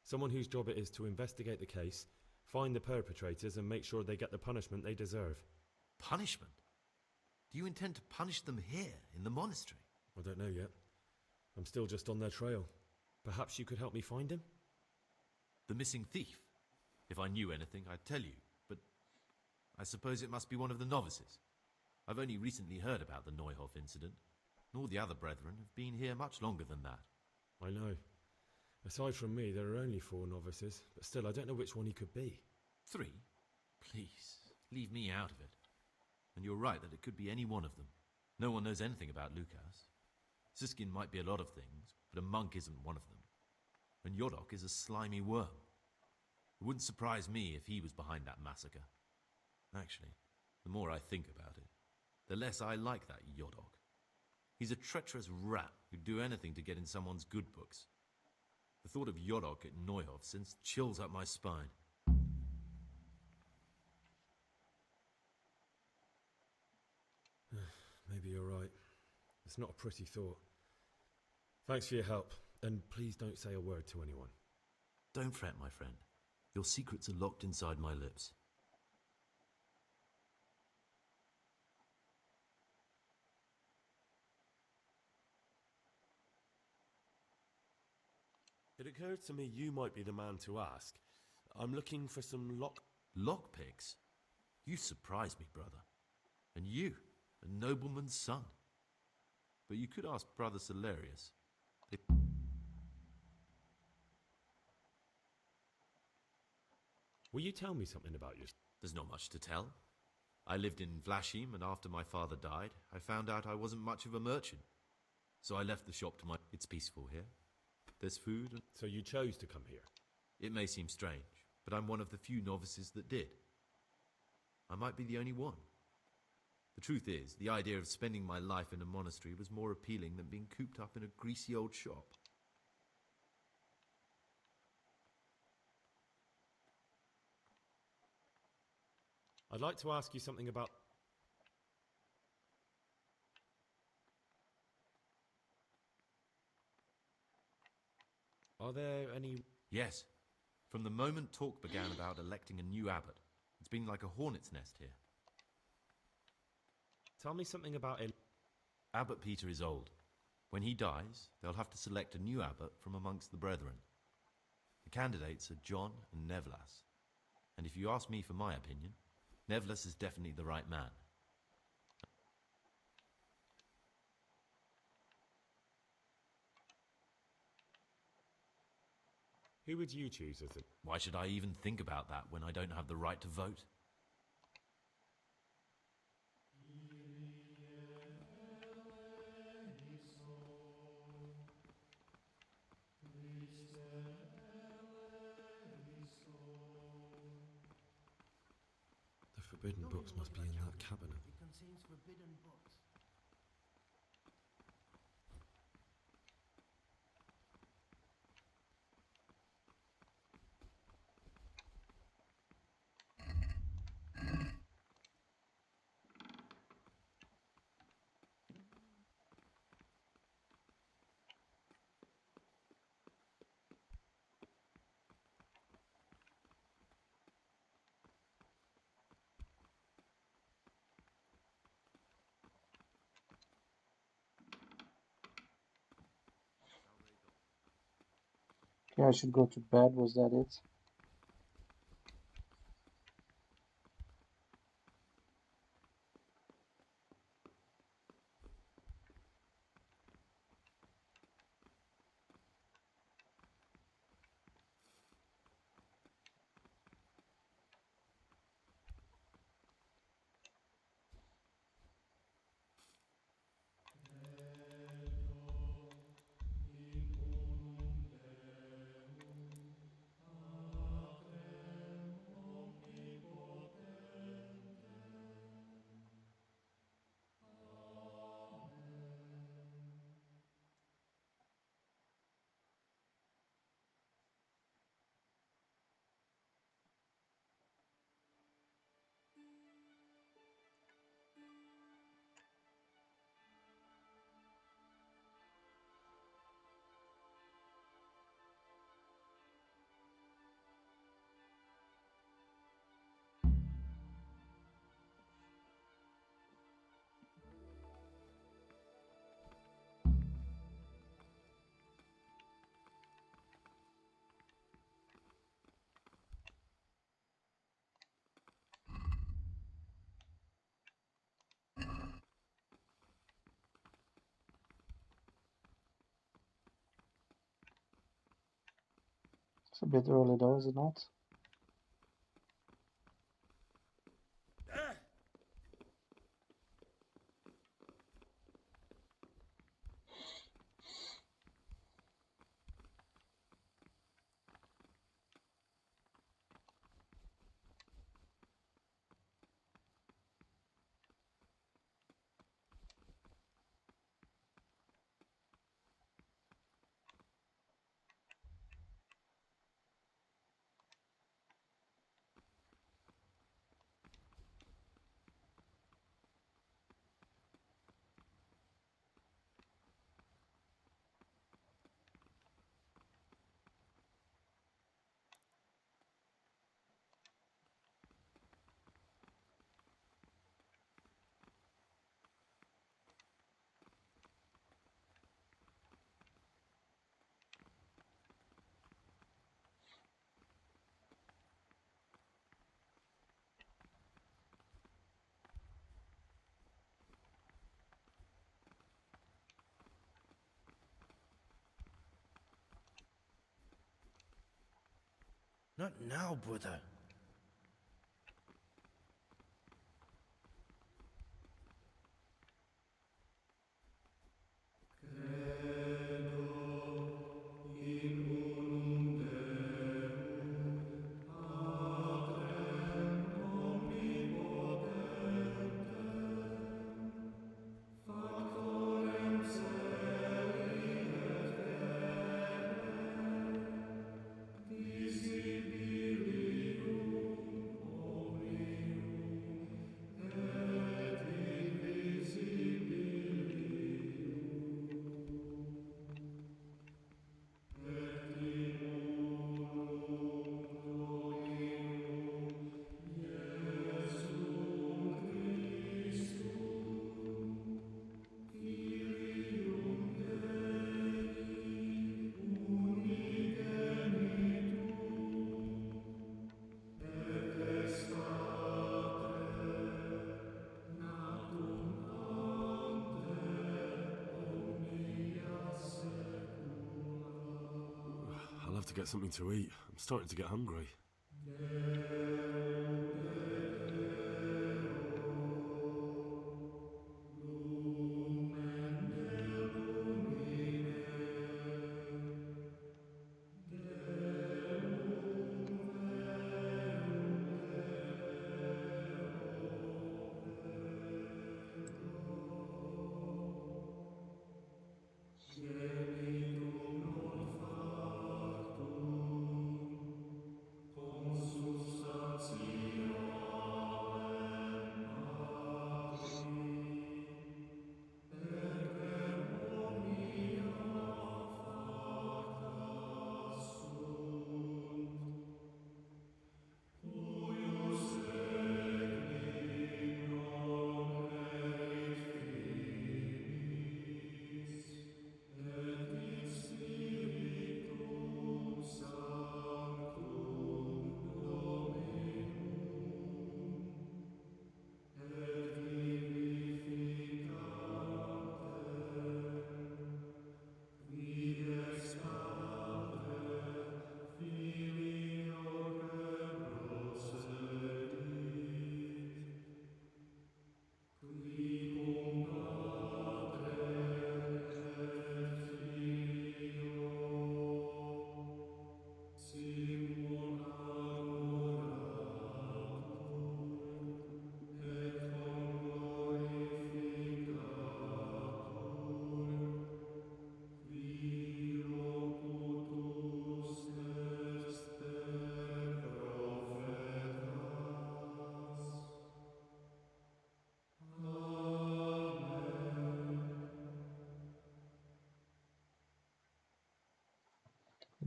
Someone whose job it is to investigate the case, find the perpetrators and make sure they get the punishment they deserve. Punishment? Do you intend to punish them here, in the monastery? I don't know yet. I'm still just on their trail. Perhaps you could help me find him? The missing thief? If I knew anything, I'd tell you, but I suppose it must be one of the novices. I've only recently heard about the Neuhof incident, and all the other brethren have been here much longer than that. I know. Aside from me, there are only 4 novices, but still, I don't know which one he could be. 3? Please, leave me out of it. And you're right that it could be any one of them. No one knows anything about Lukas. Siskin might be a lot of things, but a monk isn't one of them. And Yodok is a slimy worm. It wouldn't surprise me if he was behind that massacre. Actually, the more I think about it, the less I like that Yodok. He's a treacherous rat who'd do anything to get in someone's good books. The thought of Yodok at Neuhof sends chills up my spine. Maybe you're right. It's not a pretty thought. Thanks for your help, and please don't say a word to anyone. Don't fret, my friend. Your secrets are locked inside my lips. It occurred to me you might be the man to ask. I'm looking for some Lockpicks? You surprise me, brother. And you, a nobleman's son. But you could ask Brother Solarius. Will you tell me something about you? There's not much to tell. I lived in Vlashim, and after my father died, I found out I wasn't much of a merchant. So I left the shop to my... It's peaceful here. There's food and... So you chose to come here? It may seem strange, but I'm one of the few novices that did. I might be the only one. The truth is, the idea of spending my life in a monastery was more appealing than being cooped up in a greasy old shop. I'd like to ask you something about... Are there any... Yes. From the moment talk began about electing a new abbot, it's been like a hornet's nest here. Tell me something about it. Abbot Peter is old. When he dies, they'll have to select a new abbot from amongst the brethren. The candidates are John and Nevlas. And if you ask me for my opinion, Nevlas is definitely the right man. Who would you choose as the... Why should I even think about that when I don't have the right to vote? The forbidden books must be in that cabinet. It contains forbidden books. Okay, I should go to bed. Was that it? It's a bit early though, is it not? Not now, brother. I'll have to get something to eat. I'm starting to get hungry.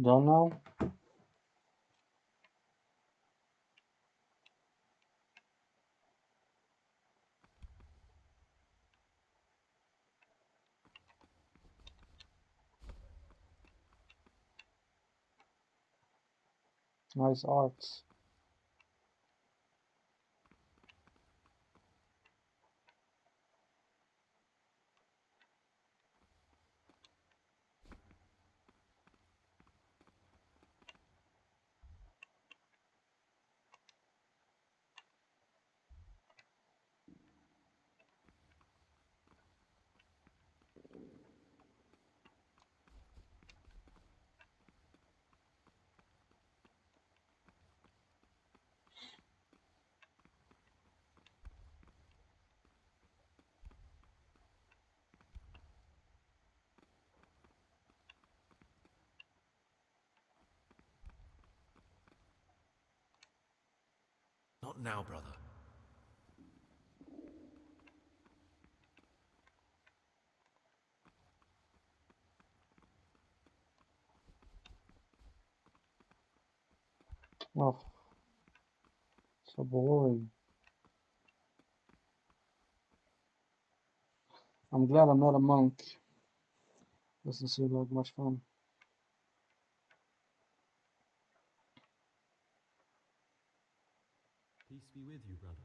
Don't know. Nice arts. Not now, brother. Oh, so boring. I'm glad I'm not a monk. Doesn't seem like much fun. Peace be with you, brother.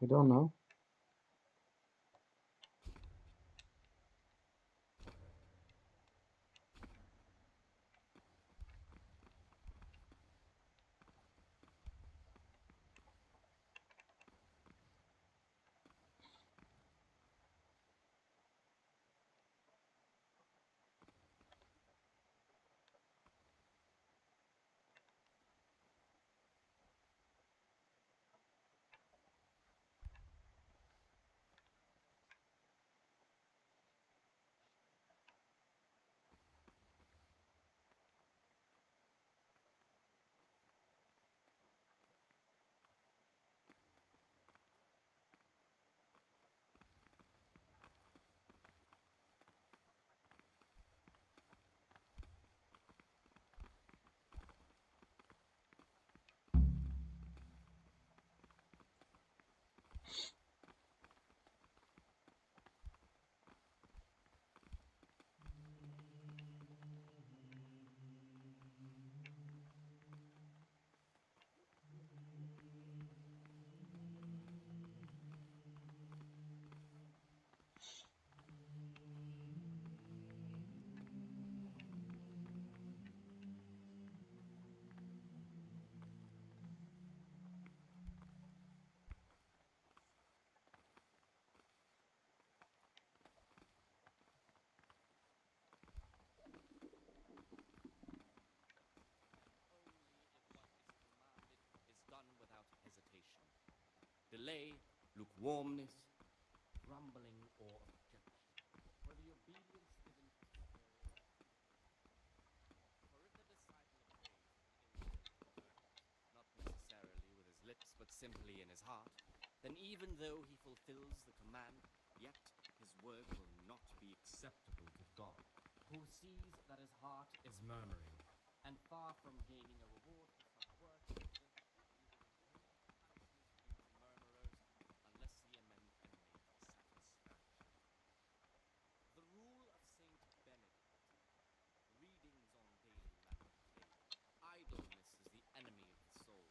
I don't know. Delay, lukewarmness, grumbling, or objection. For the obedience given is very For if the disciple obeys with an ill will, not necessarily with his lips, but simply in his heart, then even though he fulfills the command, yet his work will not be acceptable to God, who sees that his heart is murmuring, and far from gaining a reward for such work, will unless he amend and make satisfaction. The rule of Saint Benedict, readings on daily matter of faith. Idleness is the enemy of the soul.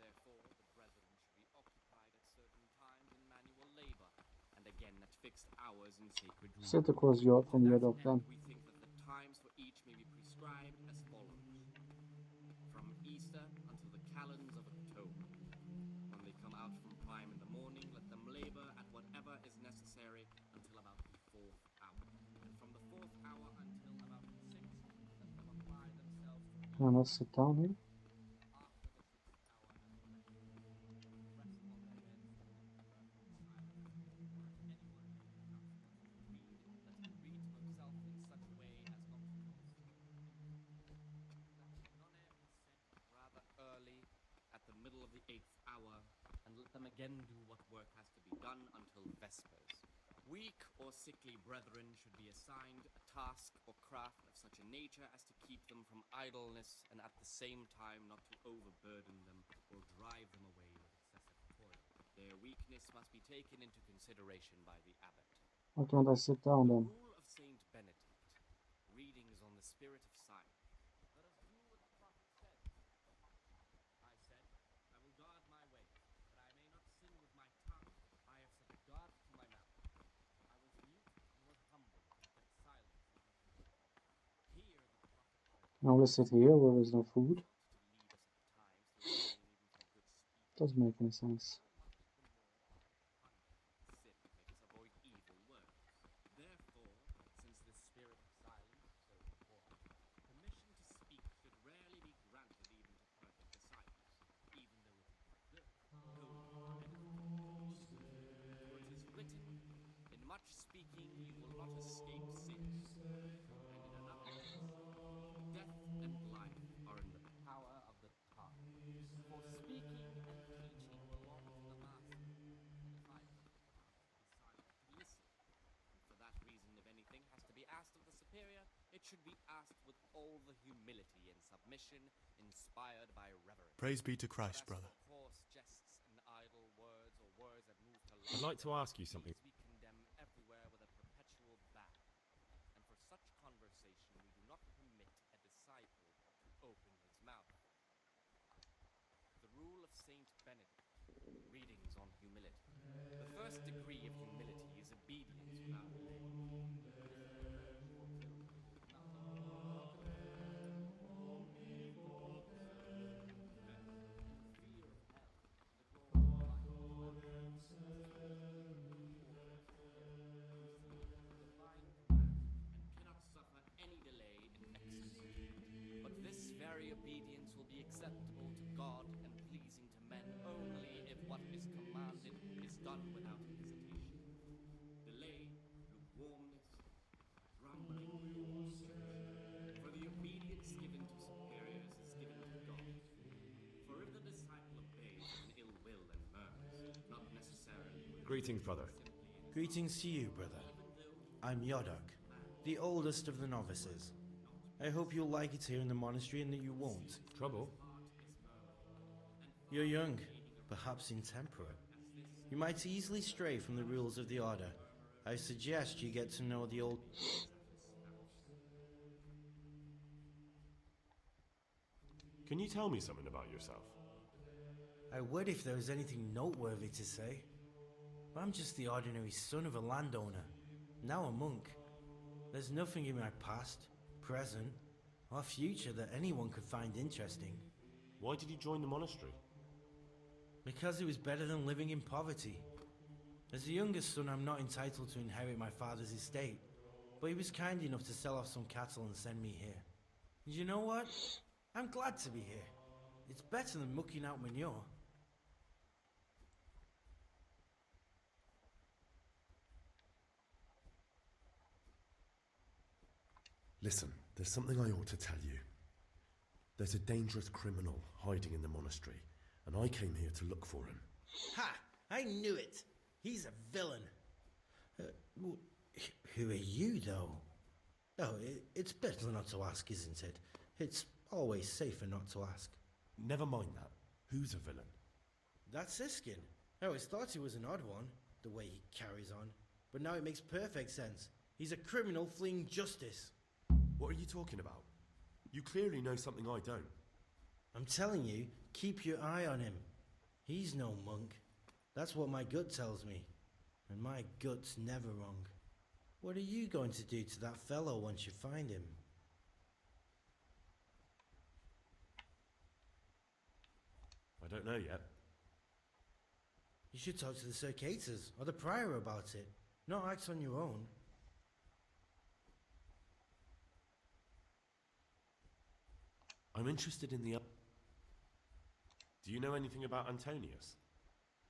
Therefore, the brethren should be occupied at certain times in manual labor, and again at fixed hours in sacred reading. Sit across your from your To dog that then. end, we think that the times for each may be prescribed as follows. From Easter until the calends of October. When they come out from prime in the morning, let them labor at whatever is necessary until about the 4th hour. And from the 4th hour until about the 6th, let them apply themselves to Can I sit down here? after the 6th hour at rest. Rest on their beds in perfect silence. Or if anyone be asked to read, let him read to himself in such a way as not to disturb. Let none be said rather early at the middle of the 8th hour, and let them again do what work has to be done until vespers. Weak or sickly brethren should be assigned a task or craft of such a nature as to keep them from idleness, and at the same time not to overburden them or drive them away with excessive toil. Their weakness must be taken into consideration by the abbot. Why can't I sit down The then? rule of Saint Benedict. Readings on the spirit of silence. Let us do what the prophet said. I said, I will guard my ways, that I may not sin with my tongue. I have set a guard to my mouth. I was mute and was humble, and kept silence in my community. Here the prophet prayed. Now let's sit here where there's no food. Doesn't make any sense. Avoid evil words. Therefore, since the spirit of silence so important, permission to speak should rarely be granted even to perfect disciples, even though it is good, holy, edificating. For it is written, in much speaking you will not escape sin. And in another place, death and life are in the power of the tongue. For speaking and teaching belong to the master. And if I order the ones to be silent to listen, and for that reason, if anything has to be asked of the superior, it should be asked with all the humility and submission inspired by reverence. Praise be to Christ, brother. Coarse jests and idle words, or words that move to I'd like to ask you something. we condemn everywhere with a perpetual ban. And for such conversation, we do not permit a disciple to open his mouth. The rule of Saint Benedict. Readings on humility. The first degree of humility is obedience without delay. This is a virtue or ability that is nothing but defense, and the fear of hell, and the glory of life and lasting, as is mentioned in the order of Deliverance, who seek the divine command and cannot suffer any delay in executing it. But this very obedience will be acceptable to God and pleasing to men only if what is commanded is done without hesitation. Delay, lukewarmness, grumbling, for the obedience given to superiors is given to God. For if the disciple obeys with an ill will and murmurs, not necessarily with Greetings, brother. Greetings to you, brother. I'm Yodok, the oldest of the novices. I hope you'll like it here in the monastery and that you won't. Trouble? You're young, perhaps intemperate. You might easily stray from the rules of the order. I suggest you get to know the old... Can you tell me something about yourself? I would if there was anything noteworthy to say. I'm just the ordinary son of a landowner, now a monk. There's nothing in my past, present, or future that anyone could find interesting. Why did you join the monastery? Because it was better than living in poverty. As the youngest son, I'm not entitled to inherit my father's estate, but he was kind enough to sell off some cattle and send me here. And you know what? I'm glad to be here. It's better than mucking out manure. Listen, there's something I ought to tell you. There's a dangerous criminal hiding in the monastery, and I came here to look for him. Ha! I knew it! He's a villain. Who are you, though? Oh, it's better not to ask, isn't it? It's always safer not to ask. Never mind that. Who's a villain? That's Siskin. I always thought he was an odd one, the way he carries on. But now it makes perfect sense. He's a criminal fleeing justice. What are you talking about? You clearly know something I don't. I'm telling you, keep your eye on him. He's no monk. That's what my gut tells me. And my gut's never wrong. What are you going to do to that fellow once you find him? I don't know yet. You should talk to the Circators or the Prior about it. Not act on your own. I'm interested in the... Do you know anything about Antonius?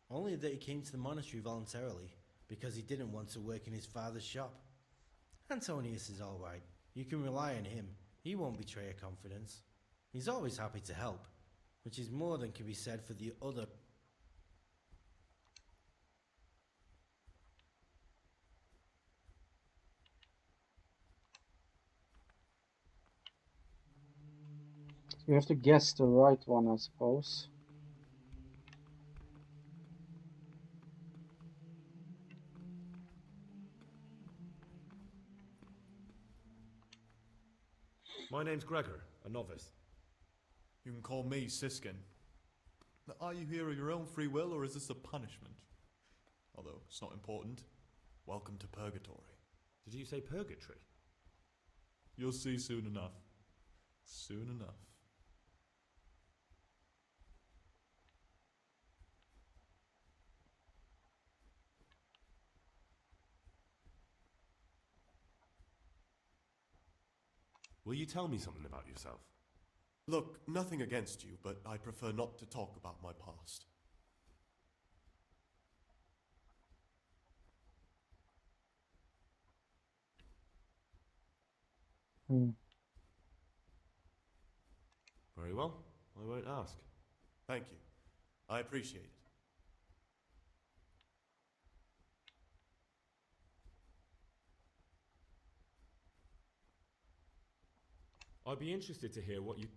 Only that he came to the monastery voluntarily, because he didn't want to work in his father's shop. Antonius is all right. You can rely on him. He won't betray your confidence. He's always happy to help, which is more than can be said for the other... You have to guess the right one, I suppose. My name's Gregor, a novice. You can call me Siskin. Now, are you here of your own free will, or is this a punishment? Although, it's not important. Welcome to Purgatory. Did you say purgatory? You'll see soon enough. Soon enough. Will you tell me something about yourself? Look, nothing against you, but I prefer not to talk about my past. Very well, I won't ask. Thank you. I appreciate it. I'd be interested to hear what you...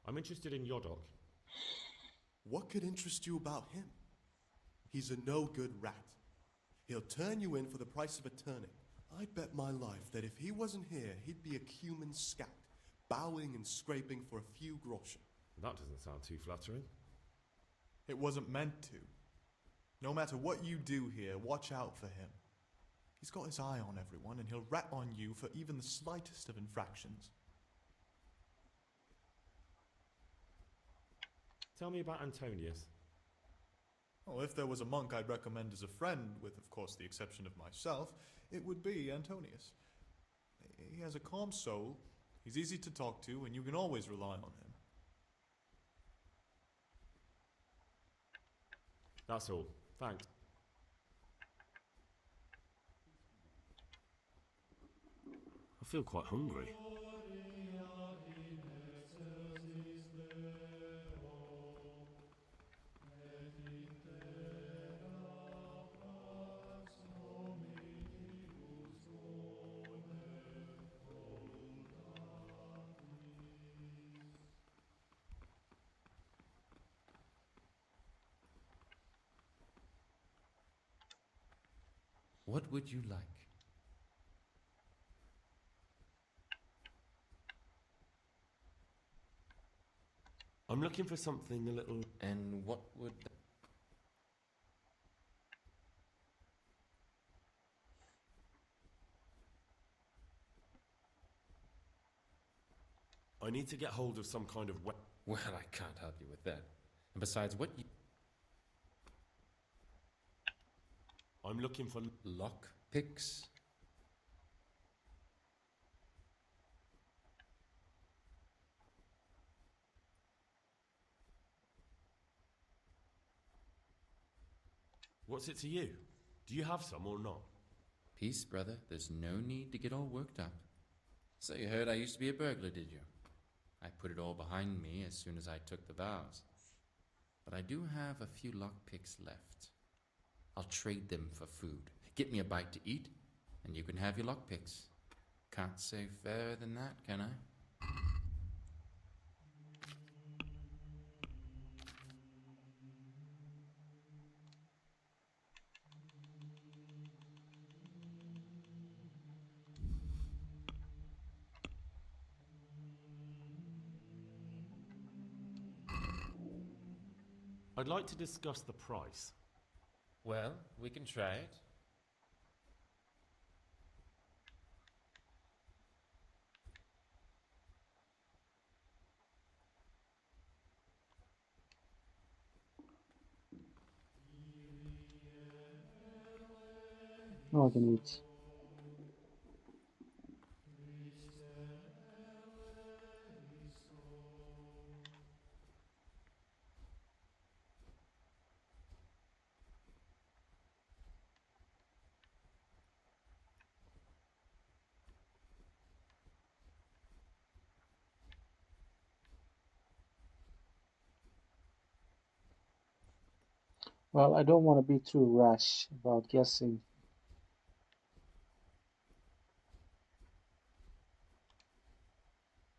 I'm interested in Yodok. What could interest you about him? He's a no-good rat. He'll turn you in for the price of a turnip. I'd bet my life that if he wasn't here, he'd be a cumin scout, bowing and scraping for a few groschen. That doesn't sound too flattering. It wasn't meant to. No matter what you do here, watch out for him. He's got his eye on everyone, and he'll rat on you for even the slightest of infractions. Tell me about Antonius. Well, if there was a monk I'd recommend as a friend, with of course the exception of myself, it would be Antonius. He has a calm soul, he's easy to talk to, and you can always rely on him. That's all. Thanks. I feel quite hungry. What would you like? I'm looking for something a little... And what would... I need to get hold of some kind of Well, I can't help you with that. And besides, what you... I'm looking for... Lock picks? What's it to you? Do you have some or not? Peace, brother. There's no need to get all worked up. So you heard I used to be a burglar, did you? I put it all behind me as soon as I took the vows. But I do have a few lockpicks left. I'll trade them for food. Get me a bite to eat, and you can have your lockpicks. Can't say fairer than that, can I? I'd like to discuss the price. Well, we can try it. No, I can eat. Well, I don't want to be too rash about guessing.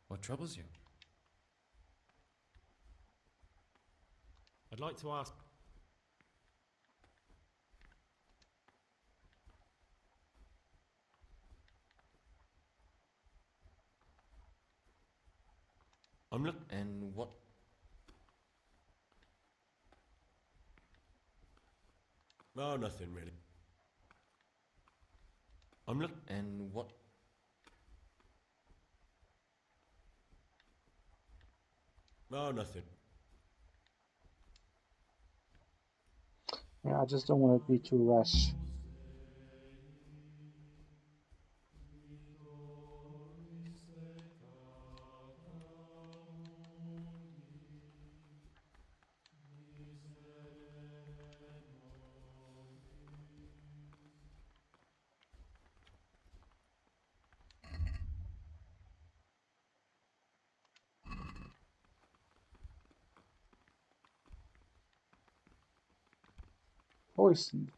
What troubles you? I'd like to ask... And what? No, nothing really. And what? No, nothing. Yeah, I just don't want to be too rash. Poisoned.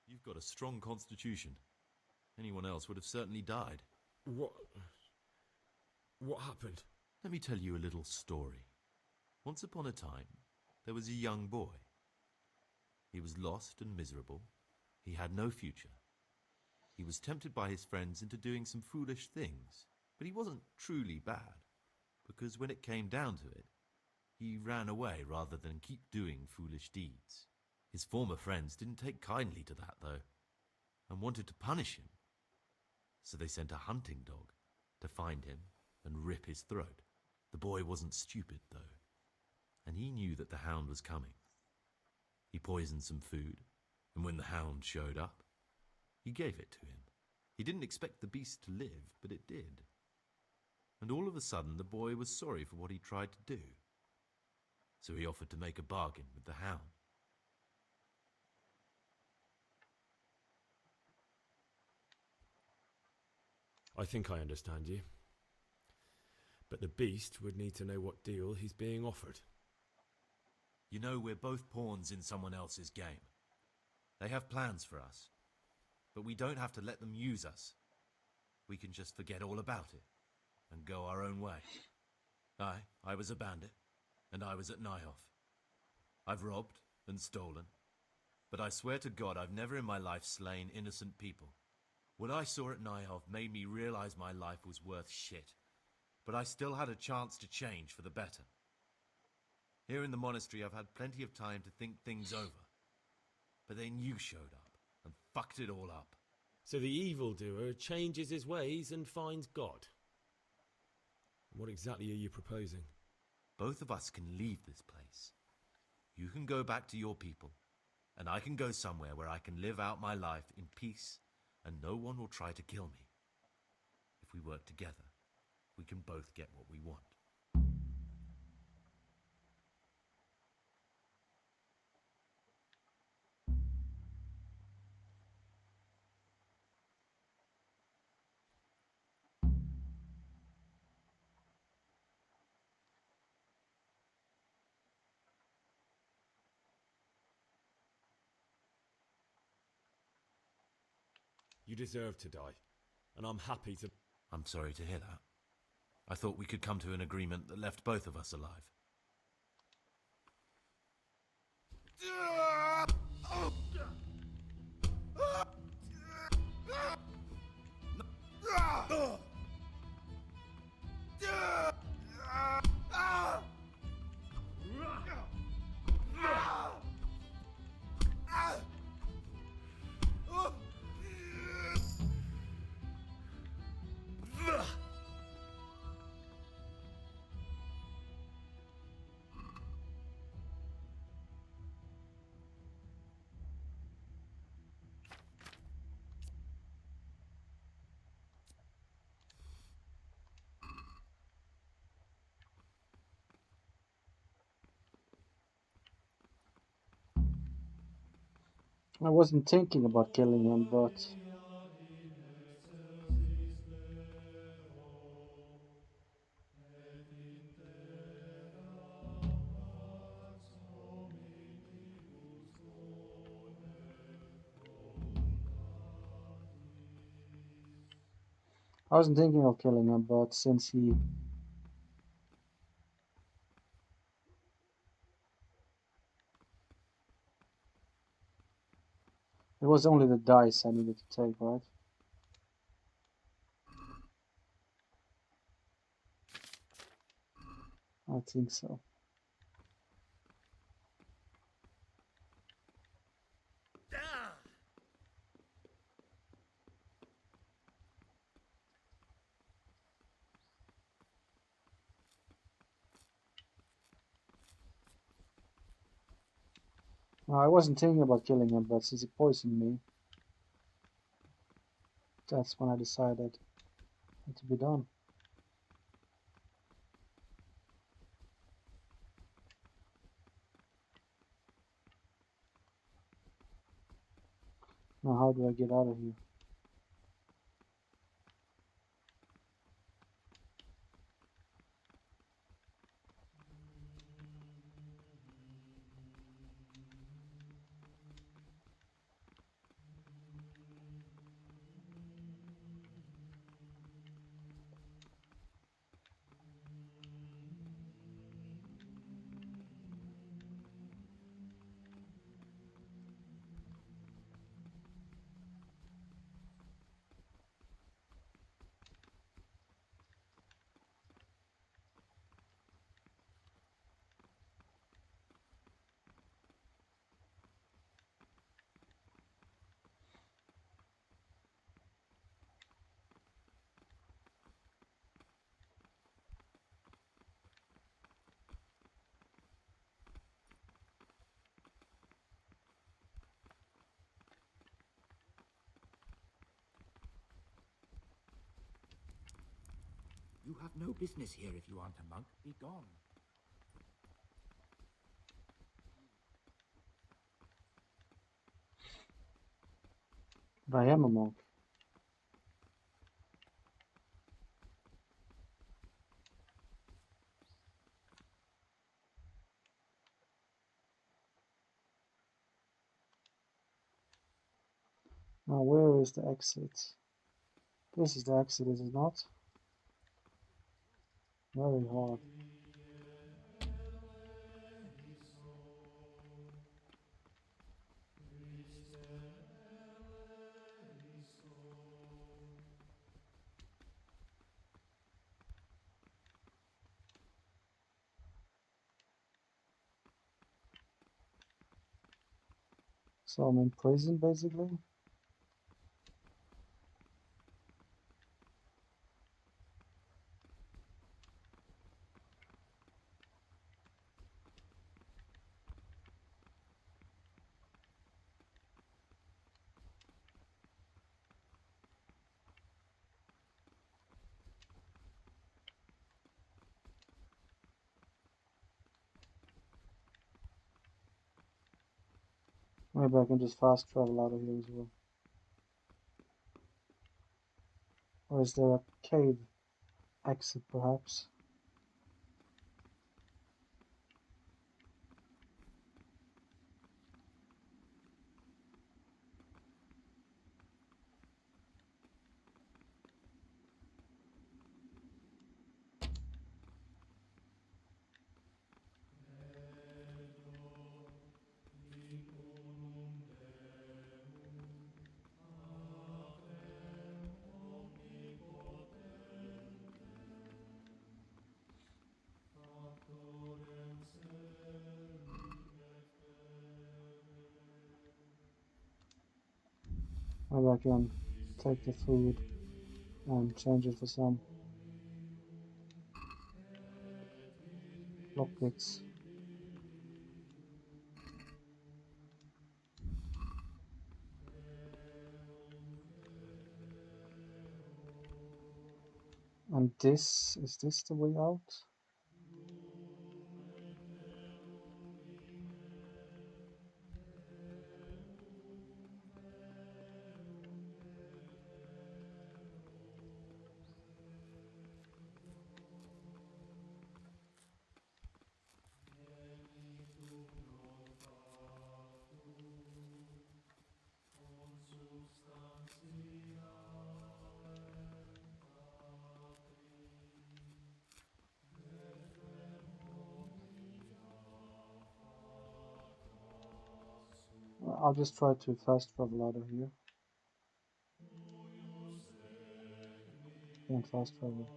You've got a strong constitution. Anyone else would have certainly died. What happened? Let me tell you a little story. Once upon a time, there was a young boy. He was lost and miserable. He had no future. He was tempted by his friends into doing some foolish things, but he wasn't truly bad, because when it came down to it, he ran away rather than keep doing foolish deeds. His former friends didn't take kindly to that, though, and wanted to punish him. So they sent a hunting dog to find him and rip his throat. The boy wasn't stupid, though, and he knew that the hound was coming. He poisoned some food, and when the hound showed up, he gave it to him. He didn't expect the beast to live, but it did. And all of a sudden, the boy was sorry for what he tried to do. So he offered to make a bargain with the hound. I think I understand you. But the beast would need to know what deal he's being offered. You know, we're both pawns in someone else's game. They have plans for us, but we don't have to let them use us. We can just forget all about it and go our own way. I was a bandit, and I was at Nyhoff. I've robbed and stolen, but I swear to God I've never in my life slain innocent people. What I saw at Nyhoff made me realize my life was worth shit, but I still had a chance to change for the better. Here in the monastery I've had plenty of time to think things over, but then you showed up and fucked it all up. So the evildoer changes his ways and finds God. What exactly are you proposing? Both of us can leave this place. You can go back to your people, and I can go somewhere where I can live out my life in peace and no one will try to kill me. If we work together, we can both get what we want. You deserve to die, and I'm happy to... I'm sorry to hear that. I thought we could come to an agreement that left both of us alive. I wasn't thinking about killing him, but I wasn't thinking of killing him, but since he It was only the dice I needed to take, right? I think so. No, I wasn't thinking about killing him, but since he poisoned me, that's when I decided it had to be done. Now how do I get out of here? You have no business here if you aren't a monk. Be gone. But I am a monk. Now where is the exit? This is the exit, is it not? Very hard. So I'm in prison, basically. Maybe I can just fast travel out of here as well. Or is there a cave exit, perhaps? Maybe I can take the food and change it for some lockpicks. And this, is this the way out? I'll just try to fast travel out of here. Can't fast travel.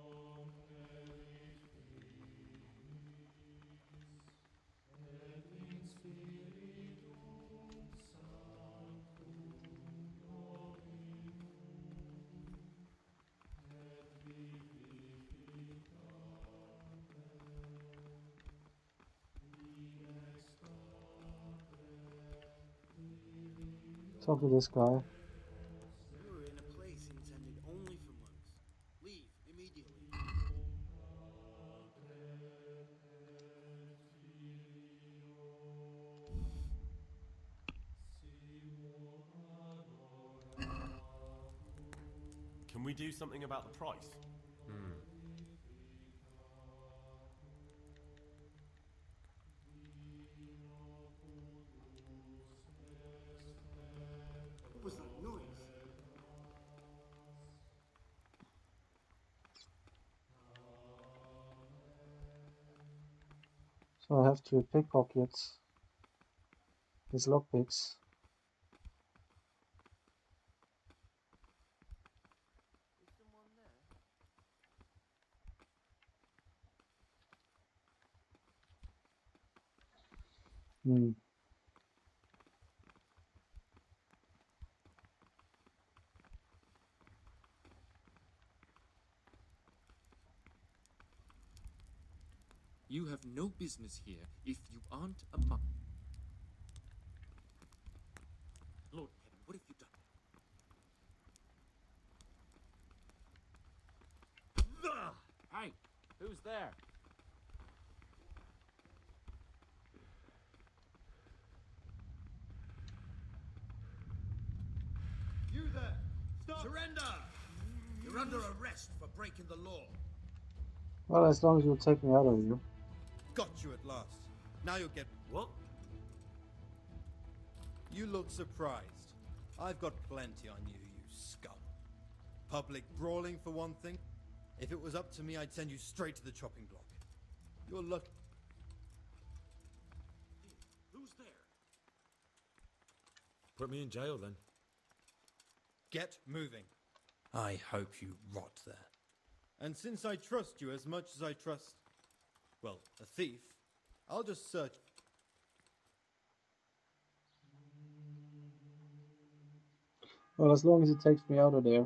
Talk to this guy. You're in a place intended only for monks. Leave immediately. Can we do something about the price? What was that noise? So I have to pickpocket his lockpicks. Is someone there? Hmm. You have no business here if you aren't a monk. Lord in heaven, what have you done? Hey, who's there? You there! Stop! Surrender! You're under arrest for breaking the law. Well, as long as you'll take me out of here. Got you at last. Now you'll get... What? You look surprised. I've got plenty on you, you scum. Public brawling for one thing. If it was up to me, I'd send you straight to the chopping block. You're lucky. Who's there? Put me in jail then. Get moving. I hope you rot there. And since I trust you as much as I trust, well, a thief, I'll just search. Well, as long as it takes me out of there.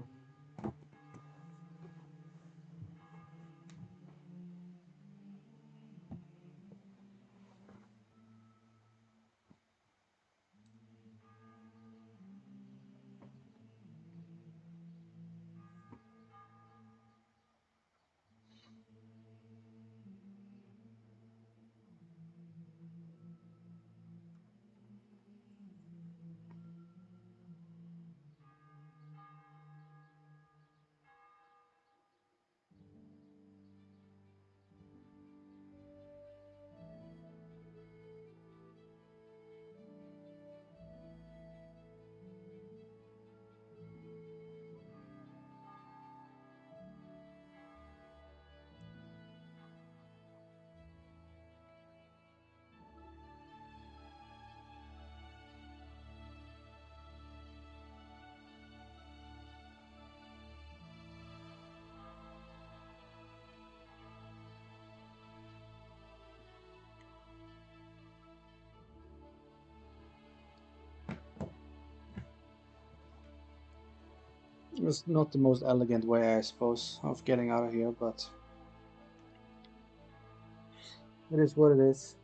It's not the most elegant way, I suppose, of getting out of here, but it is what it is.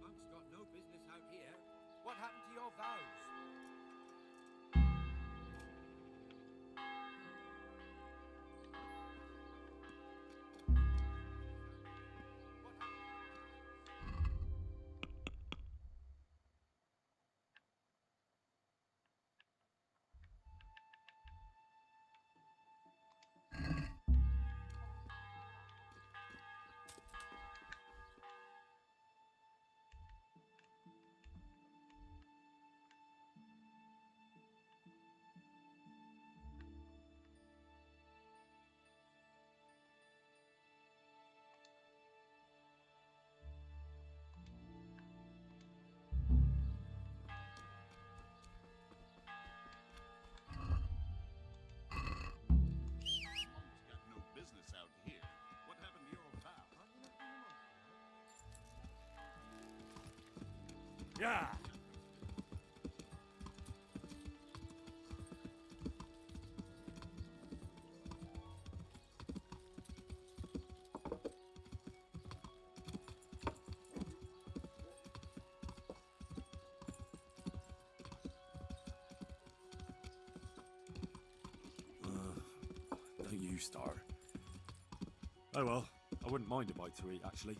Monk's got no business out here. What happened to your Yeah. Don't you start. Oh well, I wouldn't mind a bite to eat, actually.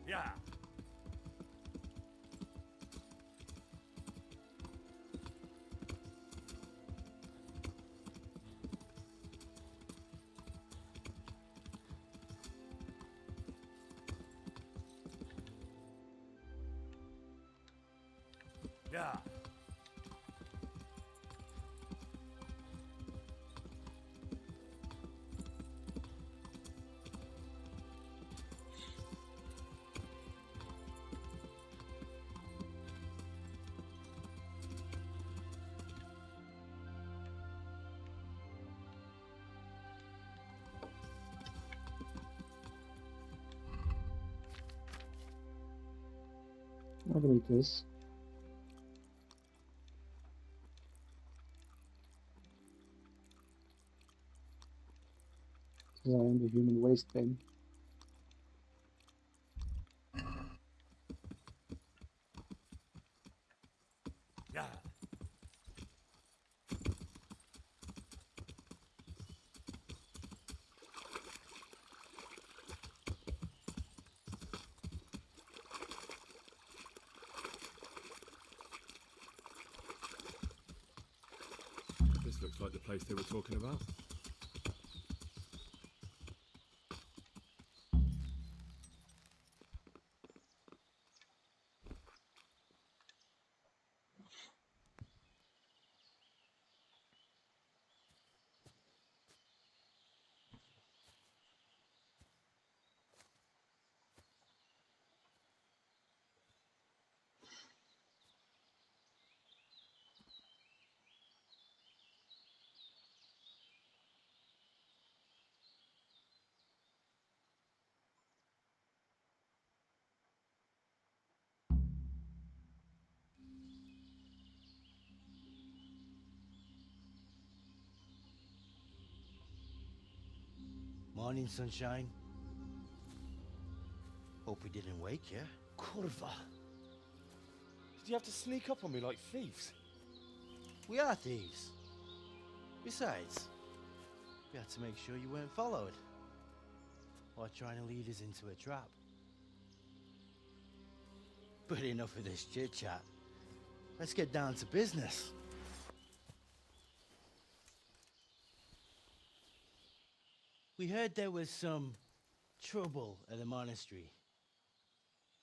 Yeah. Yeah. I can eat this. Because I am the human waste bin. Yeah. This looks like the place they were talking about. Morning, sunshine. Hope we didn't wake you. Kurva. Did you have to sneak up on me like thieves? We are thieves. Besides, we had to make sure you weren't followed. Or trying to lead us into a trap. But enough of this chit-chat. Let's get down to business. We heard there was some trouble at the monastery.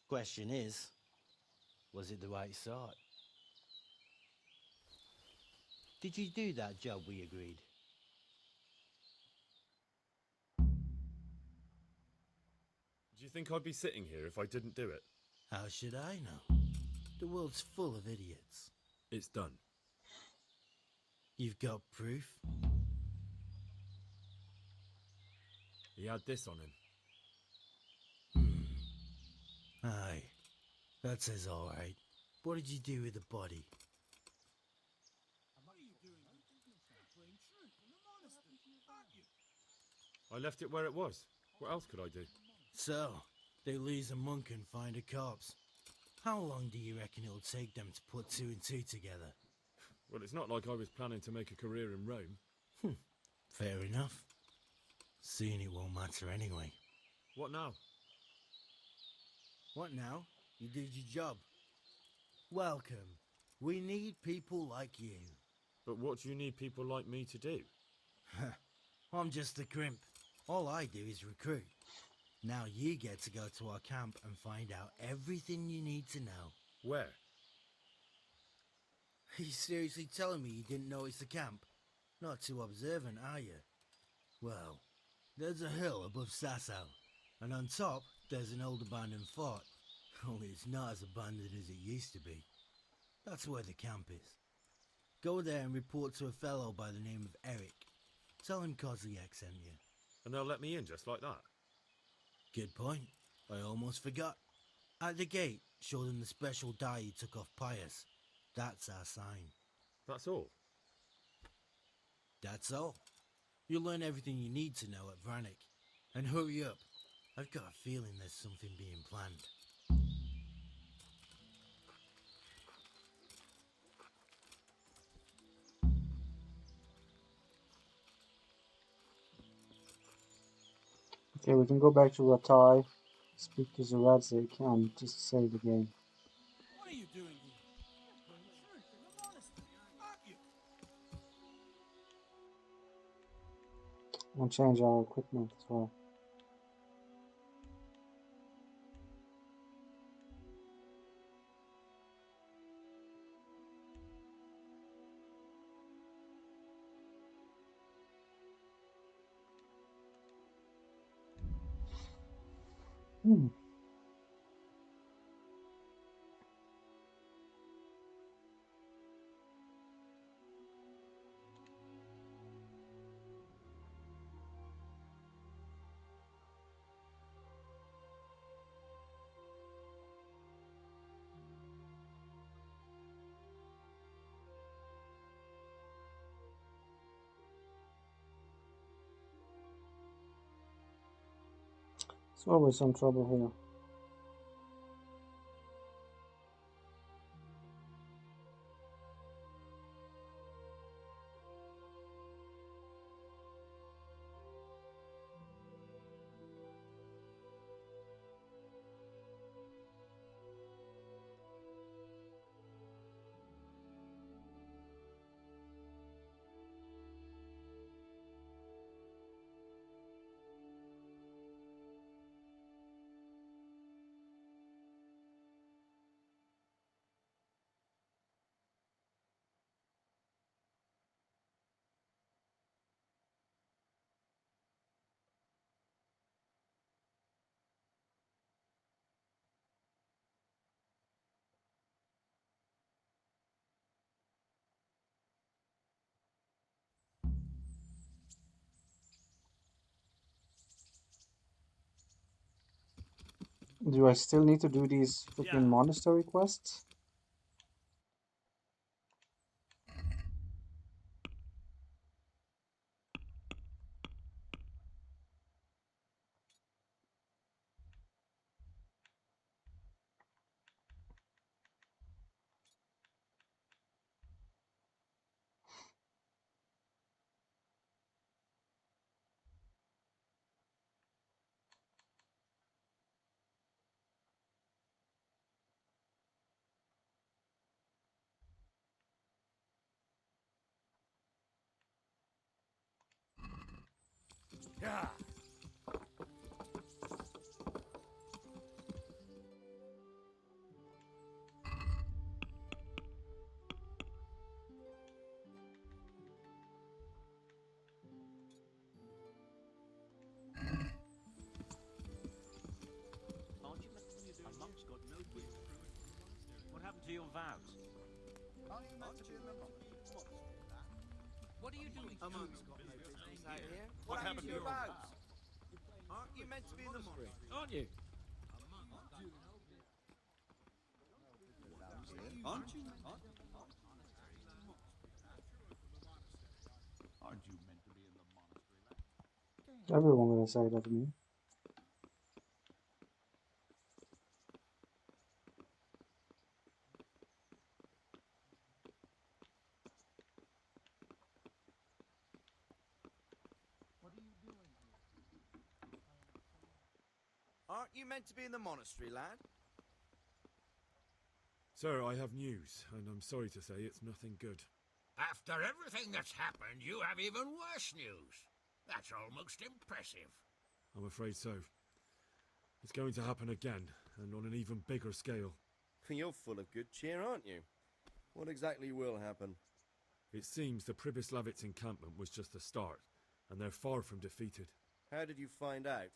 Question is, was it the right sort? Did you do that job we agreed? Do you think I'd be sitting here if I didn't do it? How should I know? The world's full of idiots. It's done. You've got proof? He had this on him. Aye, that says all right. What did you do with the body? What are you doing? Playing truth in the monastery, aren't you? I left it where it was. What else could I do? So, they lose a monk and find a corpse. How long do you reckon it'll take them to put two and two together? Well, it's not like I was planning to make a career in Rome. Fair enough. Soon it won't matter anyway. What now? What now? You did your job. Welcome. We need people like you. But what do you need people like me to do? I'm just a crimp. All I do is recruit. Now you get to go to our camp and find out everything you need to know. Where? Are you seriously telling me you didn't know it's the camp? Not too observant, are you? Well, there's a hill above Sasau, and on top there's an old abandoned fort. Only it's not as abandoned as it used to be. That's where the camp is. Go there and report to a fellow by the name of Eric. Tell him Kozliak sent you. And they'll let me in just like that? Good point. I almost forgot. At the gate, show them the special dye you took off Pius. That's our sign. That's all? That's all. You'll learn everything you need to know at Vranik. And hurry up. I've got a feeling there's something being planned. Okay, we can go back to Ratai, speak to Zaradzik, and just save the game. What are you doing here? You're playing church in the monastery, aren't you? We'll change our equipment as well. There's always some trouble here. Do I still need to do these freaking monastery quests? Yeah. Aren't you meant to be a monk's got no wit? What happened to your vows? Aren't you meant to be in the monastery, lad? What are you doing? A monk's got no business out here. What happened to your vows? Aren't you meant to be in the monastery? Aren't you? Aren't you? Aren't you meant to be in the monastery, lad? Everyone gonna say that to me. Aren't you meant to be in the monastery, lad? Sir, I have news, and I'm sorry to say it's nothing good. After everything that's happened, you have even worse news. That's almost impressive. I'm afraid so. It's going to happen again, and on an even bigger scale. You're full of good cheer, aren't you? What exactly will happen? It seems the Pribyslavitz encampment was just the start, and they're far from defeated. How did you find out?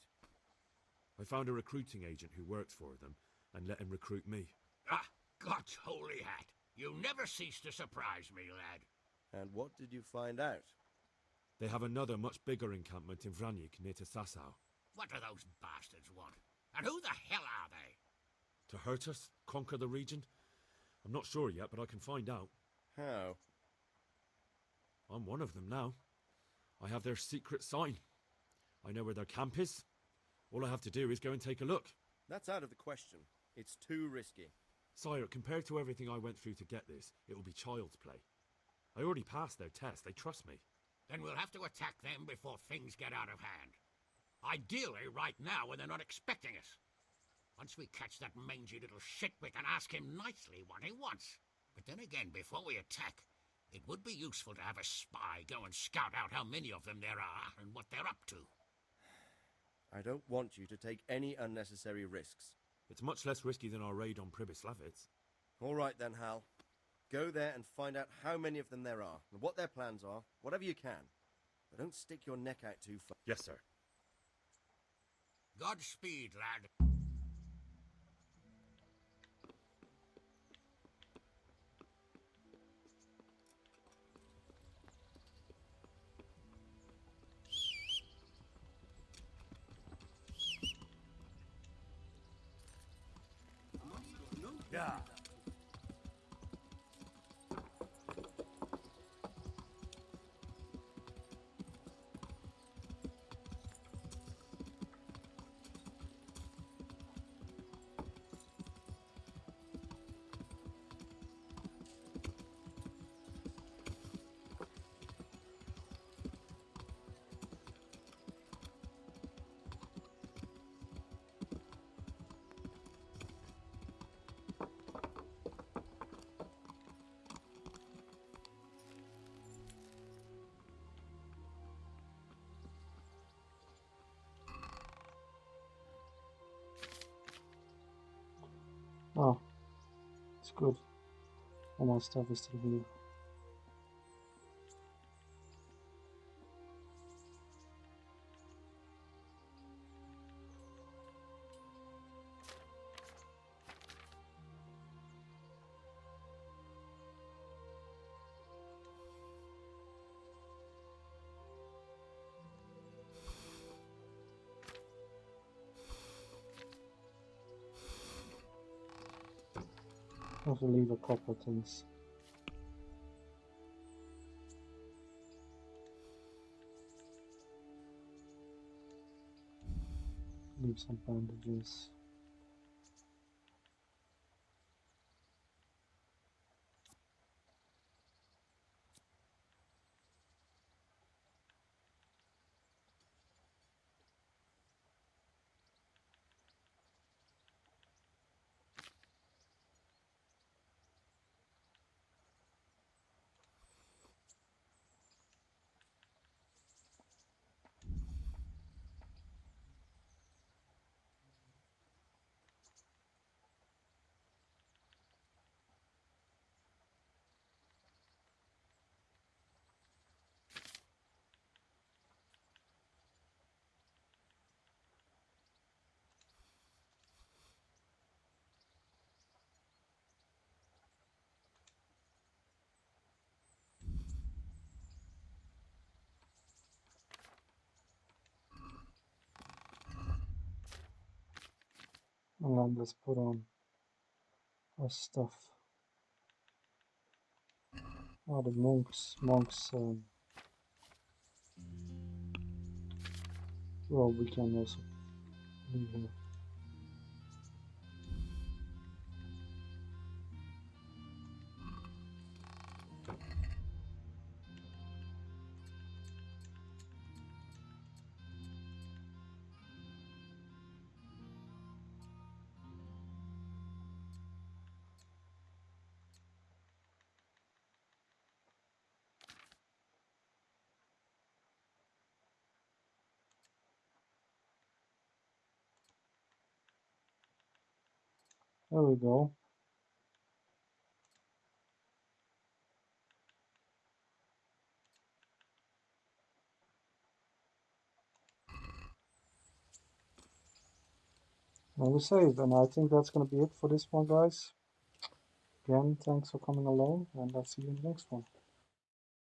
I found a recruiting agent who works for them, and let him recruit me. Ah, God's holy hat! You never cease to surprise me, lad. And what did you find out? They have another much bigger encampment in Vranyk near to Sasau. What do those bastards want? And who the hell are they? To hurt us? Conquer the region? I'm not sure yet, but I can find out. How? I'm one of them now. I have their secret sign. I know where their camp is. All I have to do is go and take a look. That's out of the question. It's too risky. Sire, compared to everything I went through to get this, it will be child's play. I already passed their test. They trust me. Then we'll have to attack them before things get out of hand. Ideally, right now, when they're not expecting us. Once we catch that mangy little shit, we can ask him nicely what he wants. But then again, before we attack, it would be useful to have a spy go and scout out how many of them there are and what they're up to. I don't want you to take any unnecessary risks. It's much less risky than our raid on Pribyslavitz. All right then, Hal. Go there and find out how many of them there are, and what their plans are, whatever you can. But don't stick your neck out too far. Yes, sir. Godspeed, lad. Yeah. Oh, it's good. All my stuff is still here. I have to leave a couple of things. Leave some bandages. And then let's put on our stuff. Oh, the monks, well, we can also leave here. There we go. And we saved, and I think that's going to be it for this one, guys. Again, thanks for coming along, and I'll see you in the next one.